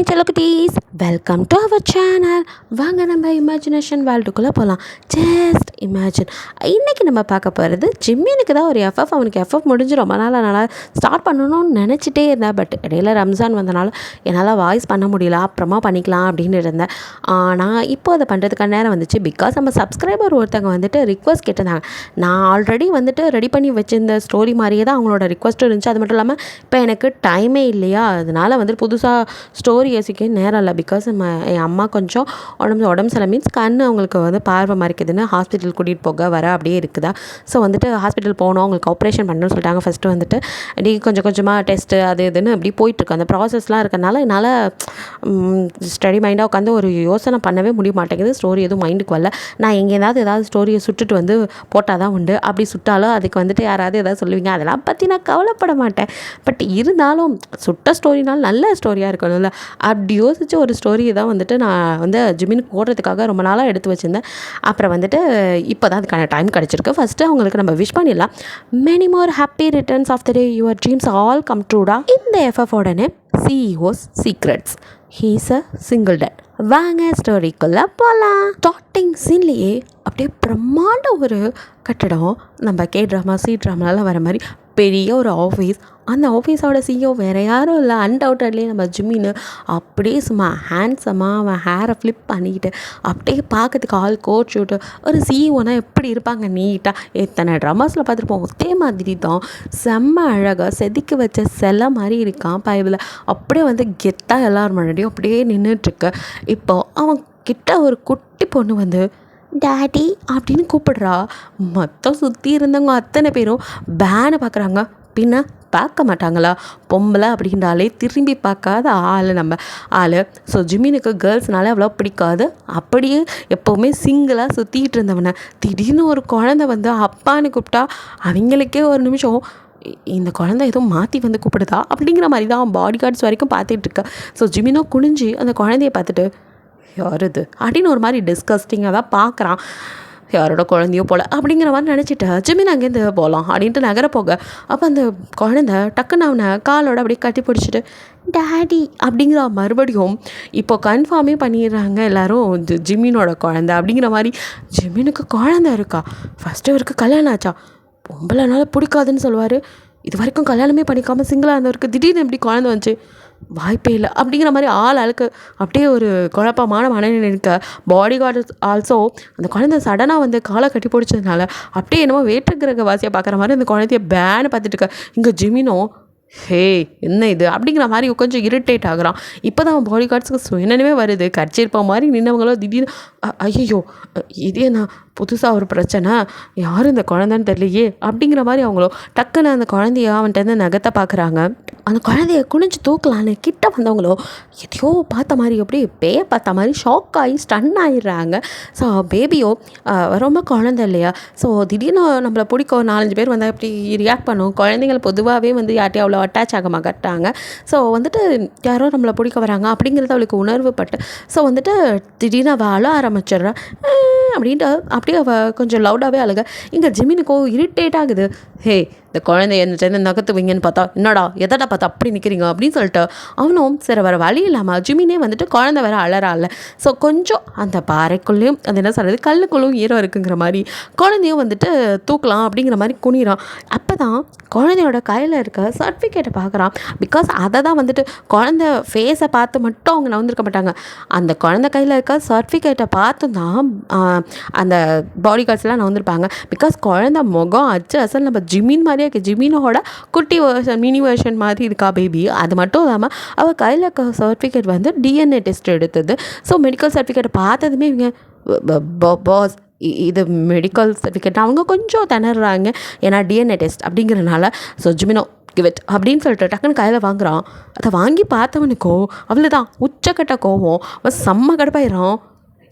Me செல்லக்குட்டீஸ், welcome to our channel. வாங்க நம்ம இமேஜினேஷன் வேர்ல்டுக்குள்ளே போகலாம். Just imagine. இன்றைக்கி நம்ம பார்க்க போகிறது ஜிம்மினுக்கு தான் ஒரு எஃப்எஃப். அவனுக்கு எஃப்எஃப் முடிஞ்சு ரொம்ப நாளாக ஸ்டார்ட் பண்ணணும்னு நினச்சிட்டே இருந்தேன். பட் இடையில ரம்ஜான் வந்தனால என்னால் வாய்ஸ் பண்ண முடியல. அப்புறமா பண்ணிக்கலாம் அப்படின்னு இருந்தேன். ஆனால் இப்போ அதை பண்ணுறதுக்கான நேரம் வந்துச்சு. பிகாஸ் நம்ம சப்ஸ்கிரைபர் ஒருத்தவங்க வந்துட்டு ரிக்வஸ்ட் கேட்டிருந்தாங்க. நான் ஆல்ரெடி வந்துட்டு ரெடி பண்ணி வச்சிருந்த ஸ்டோரி மாதிரியே தான் அவங்களோட ரிக்வஸ்ட்டும் இருந்துச்சு. அது மட்டும் இல்லாமல் இப்போ எனக்கு டைமே இல்லையா, அதனால் வந்துட்டு புதுசாக ஸ்டோரி யோசிக்க நேரம் இல்லை. பிகாஸ் என் அம்மா கொஞ்சம் உடம்பு சில மீன்ஸ் கண் அவங்களுக்கு வந்து பார்வை மறைக்குதுன்னு ஹாஸ்பிட்டல் கூட்டிகிட்டு போக வர அப்படியே இருக்குதா. ஸோ வந்துட்டு ஹாஸ்பிட்டல் போகணும், அவங்களுக்கு ஆப்ரேஷன் பண்ணணும்னு சொல்லிட்டாங்க. ஃபஸ்ட்டு வந்துட்டு அப்படி கொஞ்சம் கொஞ்சமாக டெஸ்ட்டு அது இதுன்னு அப்படி போயிட்டுருக்கு. அந்த ப்ராசஸ்லாம் இருக்கனால என்னால் ஸ்டடி மைண்டாக உட்காந்து ஒரு யோசனை பண்ணவே முடிய மாட்டேங்குது. ஸ்டோரி எதுவும் மைண்டுக்கு வரல. நான் ஏதாவது ஸ்டோரியை சுட்டுட்டு வந்து போட்டால் தான் உண்டு. அப்படி சுட்டாலும் அதுக்கு வந்துட்டு யாராவது எதாவது சொல்லுவீங்க, அதெல்லாம் பற்றி நான் கவலைப்பட மாட்டேன். பட் இருந்தாலும் சுட்ட ஸ்டோரினாலும் நல்ல ஸ்டோரியாக இருக்கணும்ல. அப்படி யோசித்து ஒரு ஸ்டோரியை தான் வந்துட்டு நான் வந்து ஜிம்மினுக்கு போடுறதுக்காக ரொம்ப நாளாக எடுத்து வச்சுருந்தேன். அப்புறம் வந்துட்டு இப்போ தான் அதுக்கான டைம் கிடச்சிருக்கு. ஃபஸ்ட்டு அவங்களுக்கு நம்ம விஷ் பண்ணிடலாம். Many more happy returns of the day, your dreams all come ட்ரூடா. இந்த எஃப்எஃபோட name CEOs secrets. He's a single dad. வாங்க ஸ்டோரிக்குள்ளே போகலாம். ஸ்டார்டிங் சீன்லேயே அப்படியே பிரம்மாண்ட ஒரு கட்டடம், நம்ம கே ட்ராமா சி ட்ராமாலாம் வர மாதிரி பெரிய ஒரு ஆஃபீஸ். அந்த ஆஃபீஸோட சிஇஓ வேறு யாரும் இல்லை, அன்டவுட்டட்லி நம்ம ஜிம்மின்னு. அப்படியே சும்மா ஹேண்ட்ஸமாக அவன் ஹேரை ஃப்ளிப் பண்ணிக்கிட்டு அப்படியே பார்க்கறதுக்கு ஆள் கோட் ஷூட்டு. ஒரு சிஇஓனா எப்படி இருப்பாங்க, நீட்டாக எத்தனை ட்ராமாஸில் பார்த்துருப்போம். ஒரே மாதிரி தான், செம்ம அழகாக செதுக்கி வச்ச சிலை மாதிரி இருக்கான் பைபிள். அப்படியே வந்து கெத்தாக எல்லாரும் முன்னாடியும் அப்படியே நின்றுட்டுருக்கு. இப்போது அவன் கிட்ட ஒரு குட்டி பொண்ணு வந்து டாடி அப்படின்னு கூப்பிடுறா. மொத்தம் சுற்றி இருந்தவங்க அத்தனை பேரும் பேனை பார்க்குறாங்க. பின்ன பார்க்க மாட்டாங்களா? பொம்பளை அப்படின்றாலே திரும்பி பார்க்காத நம்ம ஆள். ஸோ ஜிம்மினுக்கு கேர்ள்ஸ்னாலே அவ்வளோ பிடிக்காது. அப்படியே எப்போவுமே சிங்கிளாக சுற்றிக்கிட்டு இருந்தவனை திடீர்னு ஒரு குழந்தை வந்து அப்பான்னு கூப்பிட்டா அவங்களுக்கே ஒரு நிமிஷம் இந்த குழந்தை ஏதோ மாற்றி வந்து கூப்பிடுதா அப்படிங்கிற மாதிரி தான் பாடி கார்ட்ஸ் வரைக்கும் பார்த்துட்ருக்க. ஸோ ஜிம்மினோ குனிஞ்சு அந்த குழந்தைய பார்த்துட்டு யார் இது அப்படின்னு ஒரு மாதிரி டிஸ்கஸ்டிங்காக தான் பார்க்குறான். யாரோட குழந்தையோ போல் அப்படிங்கிற மாதிரி நினச்சிட்டு ஜிம்மின் அங்கேருந்து போகலாம் அப்படின்ட்டு நகர போக, அப்போ அந்த குழந்தை டக்குன்னு அவனை காலோட அப்படியே கட்டி பிடிச்சிட்டு டேடி அப்படிங்கிற மறுபடியும் இப்போ கன்ஃபார்மே பண்ணிடுறாங்க எல்லோரும் ஜிம்மினோட குழந்தை அப்படிங்கிற மாதிரி. ஜிம்மினுக்கு குழந்தை இருக்கா? ஃபஸ்ட்டு அவருக்கு கல்யாணம் ஆச்சா? பொம்பளைனால பிடிக்காதுன்னு சொல்லுவார். இது வரைக்கும் கல்யாணமே பண்ணிக்காமல் சிங்கிளாக இருந்தவருக்கு திடீர்னு எப்படி குழந்தை வந்துச்சு? வாய்ப்பே இல்லை அப்படிங்கிற மாதிரி ஆளுக்கு அப்படியே ஒரு குழப்பமான மனநிலை இருக்க. பாடி கார்டு ஆல்சோ அந்த குழந்தை சடனாக வந்து காலை கட்டி பிடிச்சதுனால அப்படியே என்னமோ வேற்று கிரக வாசியாக பார்க்குற மாதிரி அந்த குழந்தைய பேன்னு பார்த்துட்டு இருக்க. இங்கே ஜிமினோ ஹே என்ன இது அப்படிங்கிற மாதிரி கொஞ்சம் இரிட்டேட் ஆகுறான். இப்போ தான் அவன் பாடி கார்ட்ஸுக்கு சுயநினைவே வருது. கடிச்சிருப்ப மாதிரி நின்னவங்களோ திடீர்னு ஐயோ இதே நான் புதுசாக ஒரு பிரச்சனை, யார் இந்த குழந்தைன்னு தெரியலையே அப்படிங்கிற மாதிரி அவங்களோ டக்குன்னு அந்த குழந்தைய அவன்கிட்ட நகத்தை பார்க்குறாங்க. அந்த குழந்தைய குனிஞ்சு தூக்கலான்னு கிட்ட வந்தவங்களோ எதையோ பார்த்த மாதிரி அப்படியே பேய பார்த்த மாதிரி ஷாக் ஆகி ஸ்டன் ஆகிடுறாங்க. ஸோ பேபியோ ரொம்ப குழந்தை இல்லையா, ஸோ திடீர்னு நம்மளை பிடிக்கும் 4-5 பேர் வந்தால் எப்படி ரியாக்ட் பண்ணும். குழந்தைகள் பொதுவாகவே வந்து யார்ட்டையும் அவ்வளோ அட்டாச் ஆக மாட்டாங்க. ஸோ வந்துட்டு யாரோ நம்மளை பிடிக்க வராங்க அப்படிங்கிறது அவளுக்கு உணர்வு பட்டு ஸோ வந்துட்டு திடீர்னு அவள் அழ ஆரம்பிச்சிடுறா அப்படின்ட்டு. அப்படியே அவள் கொஞ்சம் லவுடாகவே அழுக. இங்கே ஜிம்மினுக்கோ இரிட்டேட் ஆகுது. ஹே இந்த குழந்தைய என்ன நகர்த்துவீங்கன்னு பார்த்தா என்னடா எதடா பார்த்தா அப்படி நிற்கிறீங்க அப்படின்னு சொல்லிட்டு அவனும் சரி வர வழி இல்லாமல் ஜிம்மினே வந்துட்டு குழந்தை வேற அழறாள். ஸோ கொஞ்சம் அந்த பாறைக்குள்ளேயும் அது என்ன சொல்கிறது கல்லுக்குள்ளேயும் ஈரம் இருக்குங்கிற மாதிரி குழந்தையும் வந்துட்டு தூக்கலாம் அப்படிங்கிற மாதிரி குனிறான். அப்போ தான் குழந்தையோட கையில் இருக்க சர்டிஃபிகேட்டை பார்க்குறான். பிகாஸ் அதை தான் வந்துட்டு குழந்தை ஃபேஸை பார்த்து மட்டும் அவங்க நவந்திருக்க மாட்டாங்க. அந்த குழந்தை கையில் இருக்க சர்டிஃபிகேட்டை பார்த்து தான் அந்த பாடி கார்ட்ஸ்லாம் நவந்திருப்பாங்க. பிகாஸ் குழந்தை முகம் அச்சு அசல் நம்ம ஜிம்மின் மாதிரியே இருக்குது. ஜிம்மினோட குட்டி வேர்ஷன் மினி வேர்ஷன் மாதிரி இருக்கா பேபி. அது மட்டும் இல்லாமல் அவள் கையில் இருக்க சர்டிஃபிகேட் வந்து டிஎன்ஏ டெஸ்ட் எடுத்தது. ஸோ மெடிக்கல் சர்டிஃபிகேட்டை பார்த்ததுமே இவங்க பாஸ் இது மெடிக்கல் சர்டிஃபிகேட் அவங்க கொஞ்சம் திணறாங்க. ஏன்னா டிஎன்ஏ டெஸ்ட் அப்படிங்கிறனால. ஸோ ஜிமினோ கிவெட் அப்படின்னு சொல்லிட்டு டக்குன்னு கையில் வாங்குறான். அதை வாங்கி பார்த்தவனுக்கோ அவ்வளோதான் உச்சக்கட்ட கோவம். அவன் செம்ம கடுப்பாயிரான்.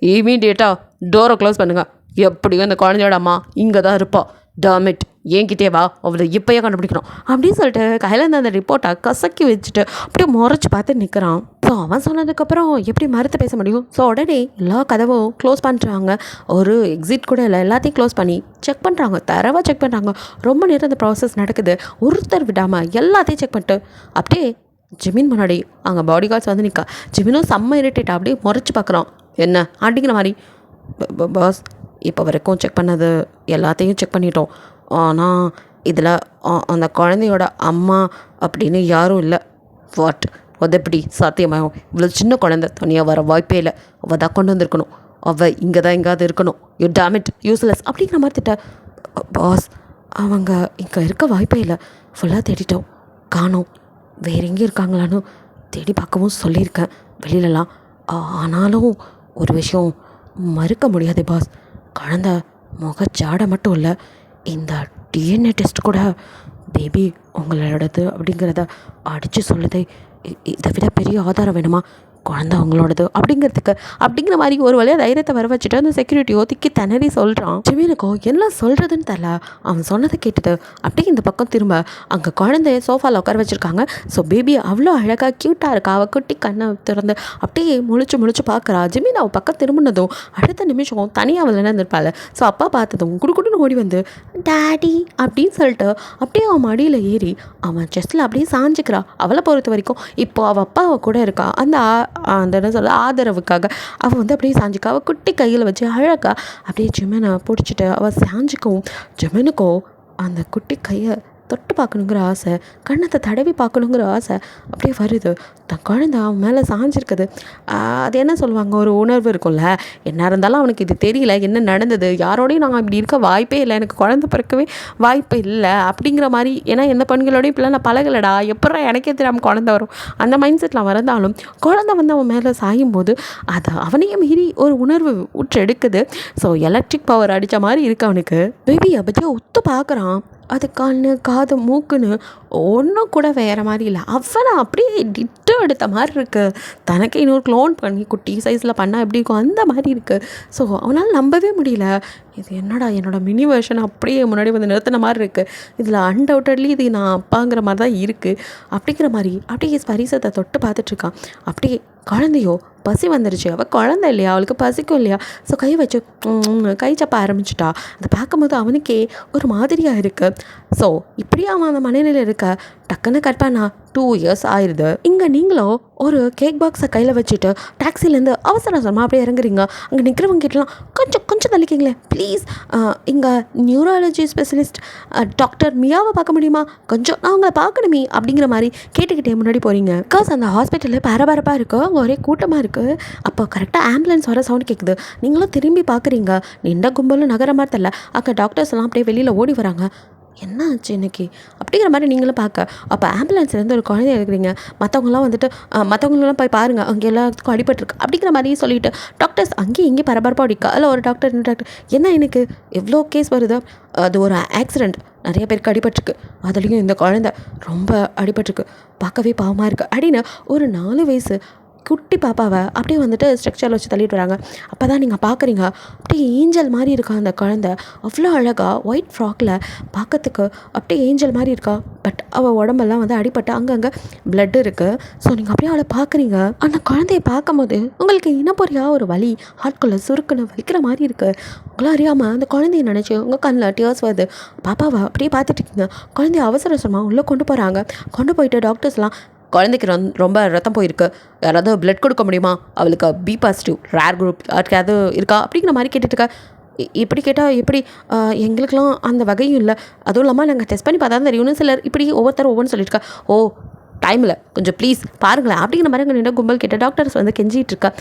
இமீடியட்டாக டோரை க்ளோஸ் பண்ணுங்க, எப்படியும் அந்த குழந்தையோட அம்மா இங்கே தான் இருப்பா, டாமிட் என்கிட்டே வா, அவளை இப்போயே கண்டுபிடிக்கணும் அப்படின்னு சொல்லிட்டு கையில் இருந்த அந்த ரிப்போர்ட்டை கசக்கி வச்சுட்டு அப்படியே முறைச்சி பார்த்து நிற்கிறான். ஸோ அவன் சொன்னதுக்கப்புறம் எப்படி மறுத்து பேச முடியும்? ஸோ உடனே எல்லா கதவும் க்ளோஸ் பண்ணுறாங்க. ஒரு எக்ஸிட் கூட இல்லை, எல்லாத்தையும் க்ளோஸ் பண்ணி செக் பண்ணுறாங்க, தரவாக செக் பண்ணுறாங்க. ரொம்ப நேரம் அந்த ப்ராசஸ் நடக்குது. ஒருத்தர் விடாமல் எல்லாத்தையும் செக் பண்ணிட்டு அப்படியே ஜிமின் முன்னாடி அங்கே பாடி கார்ட்ஸ் வந்து நிற்கா. ஜிமினும் செம்ம இரிட்டேட் அப்படியே முறைச்சி பார்க்குறான். என்ன அப்படிங்கிற மாதிரி. பாஸ், இப்போ வரைக்கும் செக் பண்ணது எல்லாத்தையும் செக் பண்ணிட்டோம். ஆனால் இதில் அந்த குழந்தையோட அம்மா அப்படின்னு யாரும் இல்லை. வாட்? அது எப்படி சாத்தியமாகும்? இவ்வளோ சின்ன குழந்தை தனியாக வர வாய்ப்பே இல்லை. அவள் தான் கொண்டு வந்திருக்கணும். அவள் இங்கே தான் எங்கேயாவது இருக்கணும். யூ டேமிட், யூஸ்லெஸ் அப்படிங்கிற மாதிரி திட்ட. பாஸ், அவங்க இங்கே இருக்க வாய்ப்பே இல்லை. ஃபுல்லாக தேடிட்டோம், காணோம். வேற எங்கேயும் இருக்காங்களான்னு தேடி பார்க்கவும் சொல்லியிருக்கேன் வெளியிலலாம். ஆனாலும் ஒரு விஷயம் மறுக்க முடியாது பாஸ். குழந்த முகச்சாடை மட்டும் இல்லை, இந்த டிஎன்ஏ டெஸ்ட் கூட பேபி உங்களோடது அப்படிங்கிறத அடித்து சொல்லுதே. இதை விட பெரிய ஆதாரம் வேணுமா? குழந்த அவங்களோடது அப்படிங்கிறதுக்கு அப்படிங்கிற மாதிரி ஒரு வழியாக தைரியத்தை வர வச்சுட்டு அந்த செக்யூரிட்டியோ திக்கி திணறி சொல்கிறான். ஜிமினுக்கோ என்ன சொல்கிறதுன்னு தெரில. அவன் சொன்னதை கேட்டுட்டு அப்படியே இந்த பக்கம் திரும்ப அங்கே குழந்தைய சோஃபாவில் உட்கார வச்சுருக்காங்க. ஸோ பேபி அவ்வளோ அழகாக க்யூட்டாக இருக்கா. அவள் குட்டி கண்ணை திறந்து அப்படியே முழிச்சு பார்க்குறா. ஜிமின் அவள் பக்கம் திரும்பினதும் அடுத்த நிமிஷம் தனியாக அவள் இருந்திருப்பாள். ஸோ அப்பா பார்த்ததும் குடுக்குடுன்னு ஓடி வந்து டேடி அப்படின்னு சொல்லிட்டு அப்படியே அவன் மடியில் ஏறி அவன் செஸ்ட்டில் அப்படியே சாஞ்சிக்கிறா. அவளை பொறுத்த வரைக்கும் இப்போ அவள் அப்பாவை கூட இருக்கா. அந்த என்ன சொல்ல ஆதரவுக்காக அவள் வந்து அப்படியே சாஞ்சிக்கா. அவள் குட்டி கையில் வச்சு அழகா அப்படியே ஜிமினை பிடிச்சிட்டு அவள் சாஞ்சிக்கவும் ஜிமினுக்கோ அந்த குட்டி கையை தொட்டு பார்க்கணுங்கிற ஆசை, கண்ணத்தை தடவி பார்க்கணுங்கிற ஆசை அப்படியே வருது. தன் குழந்தை அவன் மேலே சாஞ்சிருக்குது. அது என்ன சொல்லுவாங்க, ஒரு உணர்வு இருக்கும்ல. என்ன இருந்தாலும் அவனுக்கு இது தெரியல என்ன நடந்தது, யாரோடையும் நான் இப்படி இருக்க வாய்ப்பே இல்லை, எனக்கு குழந்தை பிறக்கவே வாய்ப்பு இல்லை அப்படிங்கிற மாதிரி. ஏன்னா எந்த பெண்களோடையும் இப்படிலாம் நான் பழகலடா, எப்படா எனக்கே தெரியாமல் குழந்தை வரும் அந்த மைண்ட் செட்டில் வரந்தாலும் குழந்தை வந்து அவன் மேலே சாயும் போது அதை அவனையும் மீறி ஒரு உணர்வு உற்று எடுக்குது. ஸோ எலக்ட்ரிக் பவர் அடித்த மாதிரி இருக்கு அவனுக்கு. பேபியை பற்றியா உத்து பார்க்குறான். அது கண்ணு காது மூக்குன்னு ஒன்றும் கூட வேறு மாதிரி இல்லை. அவனை அப்படியே டிட்டோ எடுத்த மாதிரி இருக்குது. தனக்கு இன்னொரு க்ளோன் பண்ணி குட்டி சைஸில் பண்ணால் எப்படி இருக்கும் அந்த மாதிரி இருக்குது. ஸோ அவனால் நம்பவே முடியல. இது என்னடா என்னோடய மினி வெர்ஷன் அப்படியே முன்னாடி வந்து நிறுத்தின மாதிரி இருக்குது. இதில் அன்டவுட்டட்லி இது நான் அப்பாங்கிற மாதிரி தான் இருக்குது அப்படிங்கிற மாதிரி அப்படியே ஸ்பரிசத்தை தொட்டு பார்த்துட்ருக்கான். அப்படியே குழந்தையோ பசி வந்துருச்சு. அவள் குழந்தை இல்லையா, அவளுக்கு பசிக்கும் இல்லையா. ஸோ கை வச்சு கை சப்ப ஆரம்பிச்சிட்டா. அதை பார்க்கும்போது அவனுக்கே ஒரு மாதிரியாக இருக்குது. ஸோ இப்படியே அவன் அந்த மனநிலையில் இருக்க டக்குன்னு கட் பண்ணா 2 இயர்ஸ் ஆயிடுது. இங்கே நீங்களோ ஒரு கேக் பாக்ஸை கையில் வச்சுட்டு டாக்ஸிலேருந்து அவசரமாக அப்படியே இறங்குறீங்க. அங்கே நிற்கிறவங்க கிட்டலாம் கொஞ்சம் தள்ளிக்கிங்களேன் ப்ளீஸ், இங்கே நியூராலஜி ஸ்பெஷலிஸ்ட் டாக்டர் மியாவை பார்க்க முடியுமா, கொஞ்சம் நான் அவங்கள பார்க்கணுமே அப்படிங்கிற மாதிரி கேட்டுக்கிட்டே முன்னாடி போகிறீங்க. பிகாஸ் அந்த ஹாஸ்பிட்டலில் பரபரப்பாக இருக்குது, அங்கே ஒரே கூட்டமாக இருக்குது. அப்போ கரெக்டாக ஆம்புலன்ஸ் வர சவுண்ட் கேட்குது. நீங்களும் திரும்பி பார்க்குறீங்க. நின்ற கும்பலும் நகர மாதிரி தெரியல. அங்கே டாக்டர்ஸ் எல்லாம் அப்படியே வெளியில் ஓடி வராங்க. என்ன ஆச்சு இன்னைக்கு அப்படிங்கிற மாதிரி நீங்களும் பார்க்க. அப்போ ஆம்புலன்ஸ்லேருந்து ஒரு குழந்தைய இருக்கிறீங்க. மற்றவங்களாம் வந்துட்டு மற்றவங்களெலாம் போய் பாருங்கள், அங்கே எல்லாத்துக்கும் அடிபட்டுருக்கு அப்படிங்கிற மாதிரி சொல்லிவிட்டு டாக்டர்ஸ் அங்கேயும் இங்கேயும் பரபரப்பாக அடிக்கா. அதில் ஒரு டாக்டர் என்ன எனக்கு எவ்வளோ கேஸ் வருது, அது ஒரு ஆக்சிடெண்ட், நிறைய பேருக்கு அடிபட்டுருக்கு, அதுலேயும் இந்த குழந்தை ரொம்ப அடிபட்டுருக்கு, பார்க்கவே பாவமாக இருக்குது அப்படின்னு ஒரு 4 வயசு குட்டி பாப்பாவை அப்படியே வந்துட்டு ஸ்ட்ரக்சரில் வச்சு தள்ளிட்டு வராங்க. அப்போ தான் நீங்கள் பார்க்குறீங்க அப்படியே ஏஞ்சல் மாதிரி இருக்கா அந்த குழந்தை. அவ்வளோ அழகாக ஒயிட் ஃப்ராக்கில் பார்க்கறதுக்கு அப்படியே ஏஞ்சல் மாதிரி இருக்கா. பட் அவள் உடம்பெல்லாம் வந்து அடிபட்டு அங்கங்கே பிளட் இருக்குது. ஸோ நீங்கள் அப்படியே அவளை பார்க்குறீங்க. அந்த குழந்தைய பார்க்கும்போது உங்களுக்கு இனப்பொறியாக ஒரு வலி ஹார்ட்குள்ளே சுருக்குன்னு வலிக்கிற மாதிரி இருக்குது. உங்களை அறியாமல் அந்த குழந்தைய நினச்சி உங்கள் கண்ணில் டியர்ஸ் வருது. பாப்பாவை அப்படியே பார்த்துட்டு இருக்கீங்க. குழந்தைய அவசரமாக உள்ளே கொண்டு போகிறாங்க. கொண்டு போயிட்டு டாக்டர்ஸ்லாம் குழந்தைக்கு ரொம்ப ரத்தம் போயிருக்கு, யாராவது பிளட் கொடுக்க முடியுமா, அவளுக்கு பி பாசிட்டிவ் ரேர் குரூப் யாருக்காவது இருக்கா அப்படிங்கிற மாதிரி கேட்டுட்ருக்கா. இப்படி கேட்டால் எப்படி, எங்களுக்கெலாம் அந்த வகையும் இல்லை, அதுவும் இல்லாமல் நாங்கள் டெஸ்ட் பண்ணி பார்த்தா தெரியும் சிலர் இப்படி ஒவ்வொருத்தரும் ஒவ்வொன்று சொல்லியிருக்கா. ஓ டைமில் கொஞ்சம் ப்ளீஸ் பாருங்களேன் அப்படிங்கிற மாதிரி அங்கே நின்று கும்பல் கேட்ட டாக்டர்ஸ் வந்து கெஞ்சிகிட்டு இருக்கா.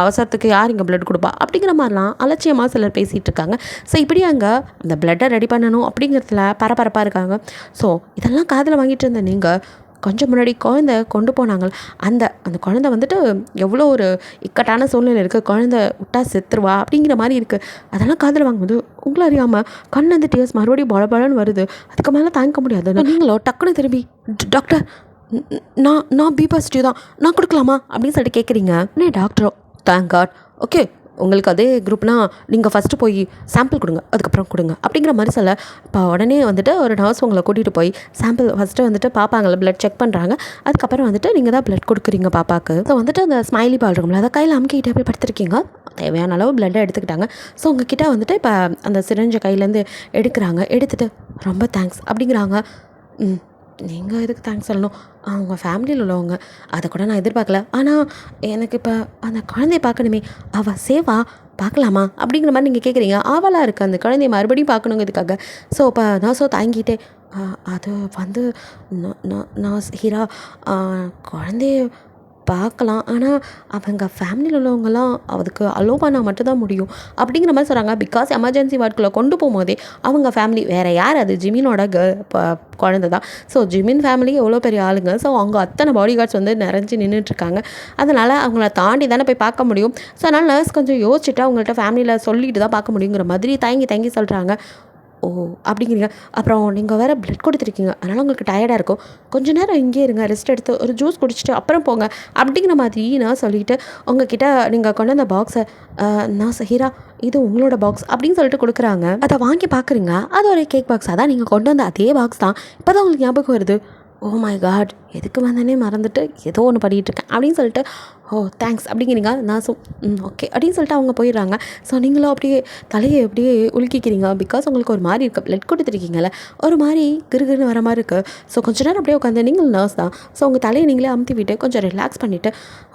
அவசரத்துக்கு யார் இங்கே பிளட் கொடுப்பா அப்படிங்கிற மாதிரிலாம் அலட்சியமாக சிலர் பேசிகிட்டு இருக்காங்க. ஸோ இப்படி அங்கே அந்த பிளட்டை ரெடி பண்ணணும் அப்படிங்கிறதுல பரபரப்பாக இருக்காங்க. ஸோ இதெல்லாம் காதில் வாங்கிட்டு இருந்த நீங்கள் கொஞ்சம் முன்னாடி குழந்தை கொண்டு போனாங்க. அந்த குழந்தை வந்துட்டு எவ்வளோ ஒரு இக்கட்டான சூழ்நிலை இருக்குது, குழந்தை விட்டா செத்துருவா அப்படிங்கிற மாதிரி இருக்குது. அதெல்லாம் காதில் வாங்கும்போது உங்களை அறியாமல் கண் வந்து டியர்ஸ் மறுபடியும் பலன்னு வருது. அதுக்கு மேலே தாங்கிக்க முடியாது. நீங்களோ டக்குன்னு திரும்பி டாக்டர் நான் பி பாசிட்டிவ் தான், நான் கொடுக்கலாமா அப்படின்னு சொல்லிட்டு கேட்குறீங்க. டாக்டரோ தேங்க் காட், ஓகே உங்களுக்கு அதே குரூப்னால் நீங்கள் ஃபஸ்ட்டு போய் சாம்பிள் கொடுங்க, அதுக்கப்புறம் கொடுங்க அப்படிங்கிற மாதிரி சொல்ல. இப்போ உடனே வந்துட்டு ஒரு நர்ஸ் உங்களை கூட்டிகிட்டு போய் சாம்பிள் ஃபஸ்ட்டு வந்துட்டு பார்ப்பாங்கள்ல, பிளட் செக் பண்ணுறாங்க. அதுக்கப்புறம் வந்துட்டு நீங்கள் தான் பிளட் கொடுக்குறீங்க பாப்பாவுக்கு. ஸோ வந்துட்டு அந்த ஸ்மைலி பால் இருக்கும்ல, அதை கையில் அமுக்கிட்டே போய் படுத்துருக்கீங்க. தேவையான அளவு பிளட்டை எடுத்துக்கிட்டாங்க. ஸோ உங்ககிட்ட வந்துட்டு இப்போ அந்த சிரஞ்சை கையிலேருந்து எடுக்கிறாங்க. எடுத்துகிட்டு ரொம்ப தேங்க்ஸ் அப்படிங்கிறாங்க. நீங்கள் எதுக்கு தேங்க்ஸ் சொல்லணும், அவங்க ஃபேமிலியில் உள்ளவங்க, அதை கூட நான் எதிர்பார்க்கல. ஆனால் எனக்கு இப்போ அந்த குழந்தைய பார்க்கணுமே, அவள் சேவா பார்க்கலாமா அப்படிங்கிற மாதிரி நீங்கள் கேட்குறீங்க. ஆவலாக இருக்குது அந்த குழந்தைய மறுபடியும் பார்க்கணுங்கிறதுக்காக. ஸோ இப்போ நான் தாங்கிட்டே அது வந்து நான் ஹீரா குழந்தைய பார்க்கலாம், ஆனால் அவங்க ஃபேமிலியில் உள்ளவங்கலாம் அதுக்கு அலோவ் பண்ணால் மட்டும்தான் முடியும் அப்படிங்கிற மாதிரி சொல்கிறாங்க. பிகாஸ் எமர்ஜென்சி வார்டுக்குள்ளே கொண்டு போகும்போதே அவங்க ஃபேமிலி வேறு யார், அது ஜிமினோட குழந்தை தான். ஸோ ஜிமின் ஃபேமிலி எவ்வளோ பெரிய ஆளுங்க. ஸோ அவங்க அத்தனை பாடி கார்ட்ஸ் வந்து நிறைஞ்சு நின்றுட்டுருக்காங்க. அதனால் அவங்கள தாண்டி தானே போய் பார்க்க முடியும். ஸோ அதனால் நர்ஸ் கொஞ்சம் யோசிச்சுட்டு அவங்கள்ட்ட ஃபேமிலியில் சொல்லிட்டு தான் பார்க்க முடியுங்கிற மாதிரி தயங்கி சொல்கிறாங்க. ஓ அப்படிங்கிறீங்க. அப்புறம் நீங்கள் வேறு பிளட் கொடுத்துருக்கீங்க, அதனால் உங்களுக்கு டயர்டாக இருக்கும், கொஞ்சம் நேரம் இங்கே இருங்க, ரெஸ்ட் எடுத்து ஒரு ஜூஸ் குடிச்சிட்டு அப்புறம் போங்க அப்படிங்கிற மாதிரி நான் சொல்லிவிட்டு உங்ககிட்ட நீங்கள் கொண்டு வந்த பாக்ஸை நான் ஹீரா இது உங்களோட பாக்ஸ் அப்படின்னு சொல்லிட்டு கொடுக்குறாங்க. அதை வாங்கி பார்க்குறீங்க. அது ஒரு கேக் பாக்ஸ். அதான் நீங்கள் கொண்டு வந்த அதே பாக்ஸ் தான். இப்போ தான் உங்களுக்கு ஞாபகம் வருது. ஓ மை காட், எதுக்கு வந்தேனே மறந்துட்டு ஏதோ ஒன்று பண்ணிகிட்ருக்கேன் அப்படின்னு சொல்லிட்டு ஓ தேங்க்ஸ் அப்படிங்கிறீங்க. நான் ஓகே அப்படின்னு சொல்லிட்டு அவங்க போயிடுறாங்க. ஸோ நீங்களும் அப்படியே தலையை அப்படியே உலுக்கிக்கிறீங்க. பிகாஸ் உங்களுக்கு ஒரு மாதிரி இருக்குது, பிளட் கொடுத்துருக்கீங்கல்ல, ஒரு மாதிரி கிருகிருன்னு வர மாதிரி இருக்குது. ஸோ கொஞ்சம் நேரம் அப்படியே உட்காந்து நீங்கள் நர்ஸ் தான். ஸோ உங்கள் தலையை நீங்களே அமுத்தி விட்டு கொஞ்சம் ரிலாக்ஸ் பண்ணிவிட்டு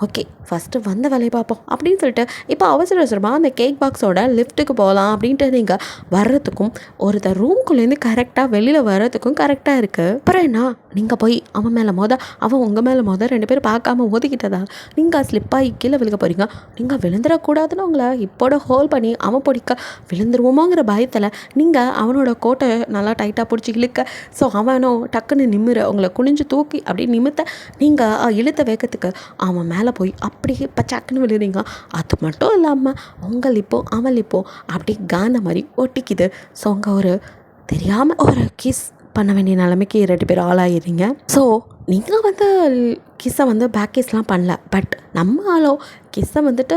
ஓகே ஃபஸ்ட்டு வந்த வேலையை பார்ப்போம் அப்படின்னு சொல்லிட்டு இப்போ அவசரமாக அந்த கேக் பாக்ஸோட லிஃப்ட்டுக்கு போகலாம் அப்படின்ட்டு நீங்கள் வர்றதுக்கும் ஒருத்தர் ரூம்குள்ளேருந்து கரெக்டாக வெளியில் வர்றதுக்கும் கரெக்டாக இருக்குது. அப்புறம் என்ன, நீங்கள் போய் அவன் மேலே அவன் உங்கள் மேலே 2 பேரும் பார்க்காம ஒதுக்கிட்டதா நீங்கள் ஸ்லிப்பாகி கீழே விழுக போகிறீங்க. நீங்கள் விழுந்துடக்கூடாதுன்னு உங்களை இப்போட ஹோல் பண்ணி அவன் பிடிக்க விழுந்துருவோமோங்கிற பயத்தில் நீங்கள் அவனோட கோட்டை நல்லா டைட்டாக பிடிச்சி இழுக்க. ஸோ அவனும் டக்குன்னு நிமிர உங்களை குனிஞ்சு தூக்கி அப்படி நிமித்த நீங்கள் இழுத்த வேகத்துக்கு அவன் மேலே போய் அப்படியே பச்சாக்குன்னு விழுறீங்க. அது மட்டும் இல்லாமல் உங்கள் அவள் அப்படி காந்த மாதிரி ஒட்டிக்குது. ஸோ அங்கே ஒரு தெரியாமல் ஒரு கிஸ் பண்ண வேண்டிய நிலைமைக்கு 2 பேர் ஆளாகிறீங்க. ஸோ நீங்கள் வந்து கிஸ்ஸை வந்து பேக் கிஸ்லாம் பண்ணல, பட் நம்ம ஆளோ கிஸ்ஸை வந்துட்டு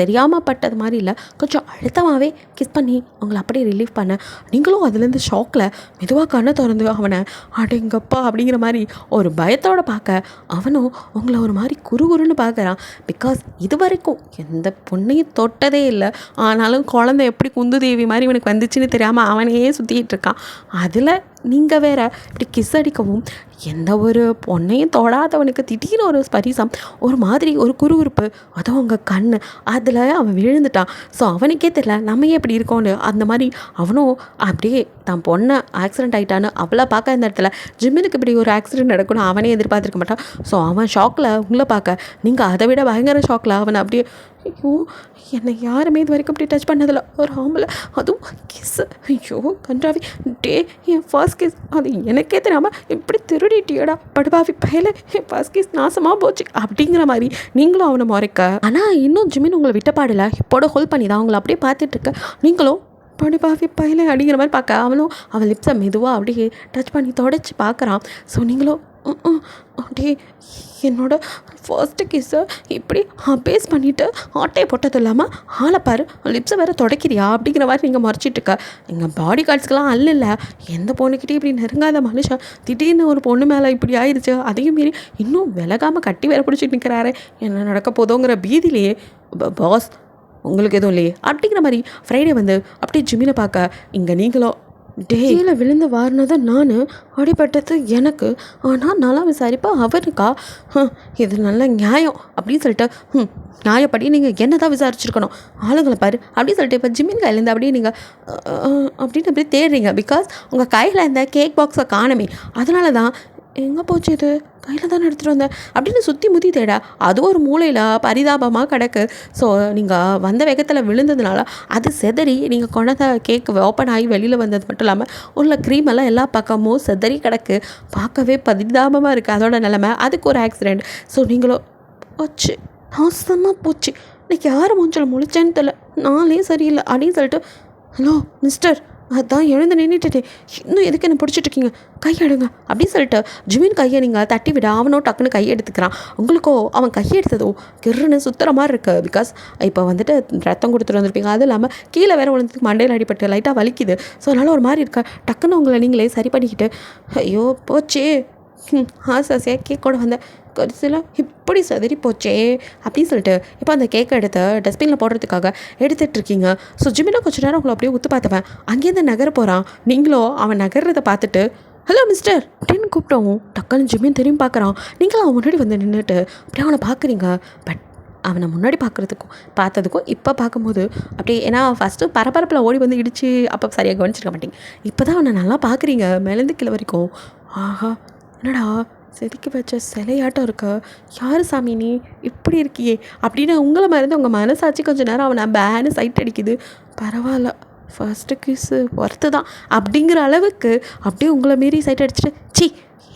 தெரியாமல் பட்டது மாதிரி இல்லை, கொஞ்சம் அழுத்தமாகவே கிஸ் பண்ணி அவங்கள அப்படியே ரிலீஃப் பண்ண. நீங்களும் அதுலேருந்து ஷாக்கில் மெதுவாக கண்ணை திறந்து அவனை அடேங்கப்பா அப்படிங்கிற மாதிரி ஒரு பயத்தோடு பார்க்க, அவனும் உங்களை ஒரு மாதிரி குறுகுறுன்னு பார்க்குறான். பிகாஸ் இது வரைக்கும் எந்த பொண்ணையும் தொட்டதே இல்லை, ஆனாலும் குழந்தை எப்படி குந்து தேவி மாதிரி இவனுக்கு வந்துச்சுன்னு தெரியாமல் அவனையே சுற்றிக்கிட்டு இருக்கான். அதில் நீங்கள் வேறு இப்படி கிஸ் அடிக்கவும் எந்த ஒரு பொண்ணையும் தொடாதவனுக்கு திடீர்னு ஒரு ஸ்பரிசம், ஒரு மாதிரி ஒரு குறுகுறுப்பு, அதுவும் உங்கள் கண், அதில் அவன் விழுந்துட்டான். ஸோ அவனுக்கே தெரியல நம்ம எப்படி இருக்கோன்னு. அந்த மாதிரி அவனும் அப்படியே தான் பொண்ணை ஆக்சிடென்ட் ஆகிட்டான்னு அவளை பார்க்க இந்த இடத்துல ஜிம்மினுக்கு இப்படி ஒரு ஆக்சிடென்ட் நடக்கணும் அவனே எதிர்பார்த்துருக்க மாட்டான். ஸோ அவன் ஷாக்கில் உங்களை பார்க்க நீங்கள் அதை விட பயங்கர ஷாக்கில் அவனை அப்படியே ஐயோ என்னை யாருமே இது வரைக்கும் அப்படி டச் பண்ணதில்லை, ஒரு ஆம்பளை, அதுவும் கிஸ்ஸு, ஐயோ கன்றாவி டே என் ஃபர்ஸ்ட் கிஸ் அது எனக்கே தெரியாமல் இப்படி திருடிட்டியடா படுபாவி பயல, என் ஃபர்ஸ்ட் கிஸ் நாசமாக போச்சு அப்படிங்கிற மாதிரி நீங்களும் அவனை முறைக்க. ஆனால் இன்னும் ஜிமின் உங்களை விட்டப்பாடில்லை, இப்போட ஹோல்ட் பண்ணி தான் அவங்கள அப்படியே பார்த்துட்ருக்க. நீங்களும் படுபாவி பயல அப்படிங்கிற மாதிரி பார்க்க அவனும் அவன் லிப்ஸை மெதுவாக அப்படியே டச் பண்ணி தொடச்சி பார்க்குறான். ஸோ நீங்களும் அப்படியே என்னோட ஃபர்ஸ்ட்டு கிஸ்ஸை இப்படி பேஸ் பண்ணிவிட்டு ஆட்டையை போட்டது இல்லாமல் ஆளை பாரு லிப்ஸை வேறு தொடக்கிறியா அப்படிங்கிற மாதிரி நீங்கள் மறைச்சிட்ருக்க. எங்கள் பாடி கார்ட்ஸ்க்கெலாம் அல்ல, எந்த பொண்ணுக்கிட்டே இப்படி நெருங்காத மனுஷன் திடீர்னு ஒரு பொண்ணு மேலே இப்படி ஆயிடுச்சு, அதையும் மீறி இன்னும் விலகாமல் கட்டி வேறு பிடிச்சிட்டு நிற்கிறாரு, என்ன நடக்க போதோங்கிற பீதியிலேயே பாஸ் உங்களுக்கு எதுவும் இல்லையே அப்படிங்கிற மாதிரி ஃப்ரைடே வந்து அப்படியே ஜிம்மில் பார்க்க. இங்கே நீங்களும் டேயில் விழுந்து வாரினது நான், அடிப்பட்டது எனக்கு, ஆனால் நல்லா விசாரிப்பா அவனுக்கா, இது நல்ல நியாயம் அப்படின்னு சொல்லிட்டு நியாயப்படி நீங்கள் என்ன தான் விசாரிச்சிருக்கணும், ஆளுங்களை பாரு அப்படின்னு சொல்லிட்டு இப்போ ஜிம்மின் கையிலேருந்து அப்படியே நீங்கள் அப்படின்னு அப்படியே தேடுறீங்க. பிகாஸ் உங்கள் கையில் இந்த கேக் பாக்ஸை காணுமே, அதனால தான் எங்கே போச்சு இது கையில் தானே எடுத்துகிட்டு வந்தேன் அப்படின்னு சுற்றி முற்றி தேட அதுவும் ஒரு மூலையில் பரிதாபமாக கிடக்கு. ஸோ நீங்கள் வந்த வேகத்தில் விழுந்ததுனால அது செதறி நீங்கள் கொண்டாந்த கேக் ஓப்பன் ஆகி வெளியில் வந்தது மட்டும் இல்லாமல் உள்ள க்ரீமெல்லாம் எல்லா பக்கமும் செதறி கிடக்கு, பார்க்கவே பரிதாபமாக இருக்குது அதோட நிலைமை. அதுக்கு ஒரு ஆக்சிடெண்ட். ஸோ நீங்களும் போச்சு நாசமாக போச்சு, இன்னைக்கு யார் மூஞ்சில் முழிச்சேன்னு தெரியல, நாளே சரியில்லை அப்படின்னு சொல்லிட்டு ஹலோ மிஸ்டர் அதான் எழுந்து நின்றுட்டு இன்னும் எதுக்கு என்ன பிடிச்சிட்ருக்கீங்க கையெடுங்க அப்படின்னு சொல்லிட்டு ஜிமின் கையை நீங்கள் தட்டி விட அவனோ டக்குன்னு கையை எடுத்துக்கிறான். உங்களுக்கோ அவன் கையை எடுத்ததோ கிருன்னு சுற்றுற மாதிரி இருக்குது. பிகாஸ் இப்போ வந்துட்டு ரத்தம் கொடுத்துட்டு வந்திருப்பீங்க, அதுவும் இல்லாமல் கீழே வேறு விழுந்துட்டு மண்டையில் அடிப்பட்டு லைட்டாக வலிக்குது. ஸோ அதனால் ஒரு மாதிரி இருக்கா. டக்குன்னு உங்களை நீங்களே சரி பண்ணிக்கிட்டு ஐயோ போச்சே ஆசாசியாக கேக்கோட வந்தேன் கடைசியில் இப்படி சதறி போச்சே அப்படின்னு சொல்லிட்டு இப்போ அந்த கேக்கை எடுத்து டஸ்ட்பினில் போடுறதுக்காக எடுத்துகிட்ருக்கீங்க. ஸோ ஜிமினா கொஞ்சம் நேரம் உங்களை அப்படியே உத்து பார்த்தவன் அங்கேருந்து நகர போகிறான். நீங்களும் அவன் நகர்றதை பார்த்துட்டு ஹலோ மிஸ்டர் அப்படின்னு கூப்பிட்டோம். டக்குன்னு ஜிம்மின் திரும்பி பார்க்குறான். நீங்களும் அவன் முன்னாடி வந்து நின்றுட்டு அப்படியே அவனை பார்க்குறீங்க. பட் அவனை முன்னாடி பார்த்ததுக்கும் இப்போ பார்க்கும்போது அப்படியே, ஏன்னா ஃபஸ்ட்டு பரபரப்பில் ஓடி வந்து இடித்து அப்போ சரியாக கவனிச்சிருக்க மாட்டேங்க. இப்போ தான் அவனை நல்லா பார்க்குறீங்க மேலேருந்து கீழே வரைக்கும். ஆஹா, என்னடா செதுக்கி வச்ச சிலையாட்டம் இருக்க, யார் சாமி நீ இப்படி இருக்கியே அப்படின்னு உங்களை மறந்து உங்கள் மனசாச்சு கொஞ்சம் நேரம் அவனை பேனு சைட் அடிக்குது. பரவாயில்ல, ஃபஸ்ட்டு கிஸ்ஸு ஒர்த்து தான் அப்படிங்கிற அளவுக்கு அப்படியே உங்களை மீறி சைட் அடிச்சுட்டு சி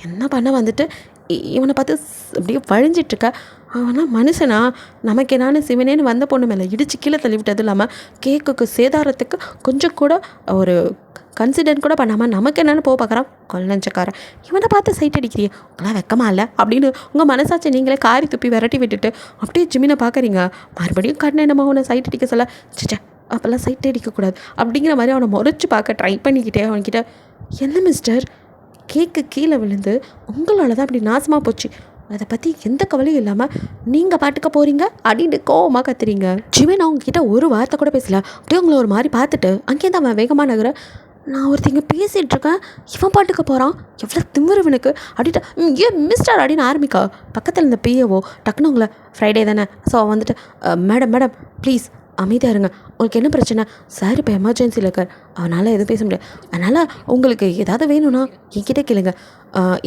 என்ன பண்ண வந்துட்டு இவனை பார்த்து அப்படியே வழிஞ்சிட்ருக்க. அவனா மனுஷனா? நமக்கு என்னான்னு சிவனேன்னு வந்த பொண்ணு மேலே இடித்து கீழே தள்ளி விட்டது இல்லாமல் கேக்குக்கு சேதாரத்துக்கு கொஞ்சம் கூட ஒரு கன்சிடர் கூட பண்ணாமல் நமக்கு என்னென்னு பார்க்குறான் கொல்லஞ்சக்காரன். இவனை பார்த்து சைட் அடிக்கிறியே, உங்களாம் வெக்கமா இல்லை அப்படின்னு உங்கள் மனசாச்சு நீங்களே காரி துப்பி விரட்டி விட்டுட்டு அப்படியே ஜிம்மினை பார்க்குறீங்க. மறுபடியும் கண்ணை என்னமோ அவனை சைட் அடிக்க சொல்ல, சிச்சா அப்போல்லாம் சைட் அடிக்கக்கூடாது அப்படிங்கிற மாதிரி அவனை முறைச்சி பார்க்க ட்ரை பண்ணிக்கிட்டே அவன்கிட்ட, என்ன மிஸ்டர், கேக்கு கீழே விழுந்து உங்களால் தான் அப்படி நாசமாக போச்சு, அதை பற்றி எந்த கவலையும் இல்லாமல் நீங்கள் பாட்டுக்க போகிறீங்க அப்படின்னு கோவமாக கத்துறீங்க. ஜிமின் அவங்கக்கிட்ட ஒரு வார்த்தை கூட பேசல. அப்படியே உங்களை ஒரு மாதிரி பார்த்துட்டு அங்கேருந்து அவன் வேகமாக நகர, நான் ஒருத்தங்க பேசிகிட்டு இருக்கேன், இவன் பாட்டுக்க போகிறான், எவ்வளோ திமிருவனுக்கு அப்படின்ட்டு ஏன் மிஸ்டர் அப்படின்னு ஆரம்பிக்கா. பக்கத்தில் இருந்த பிஏஓ டக்குன்னு உங்களை ஃப்ரைடே தானே, ஸோ வந்துட்டு மேடம் ப்ளீஸ் அமைதியாக இருங்க, உங்களுக்கு என்ன பிரச்சனை சார், இப்போ எமர்ஜென்சியில் இருக்கார், அவனால் எதுவும் பேச முடியாது, அதனால் உங்களுக்கு ஏதாவது வேணும்னா என்கிட்ட கேளுங்க.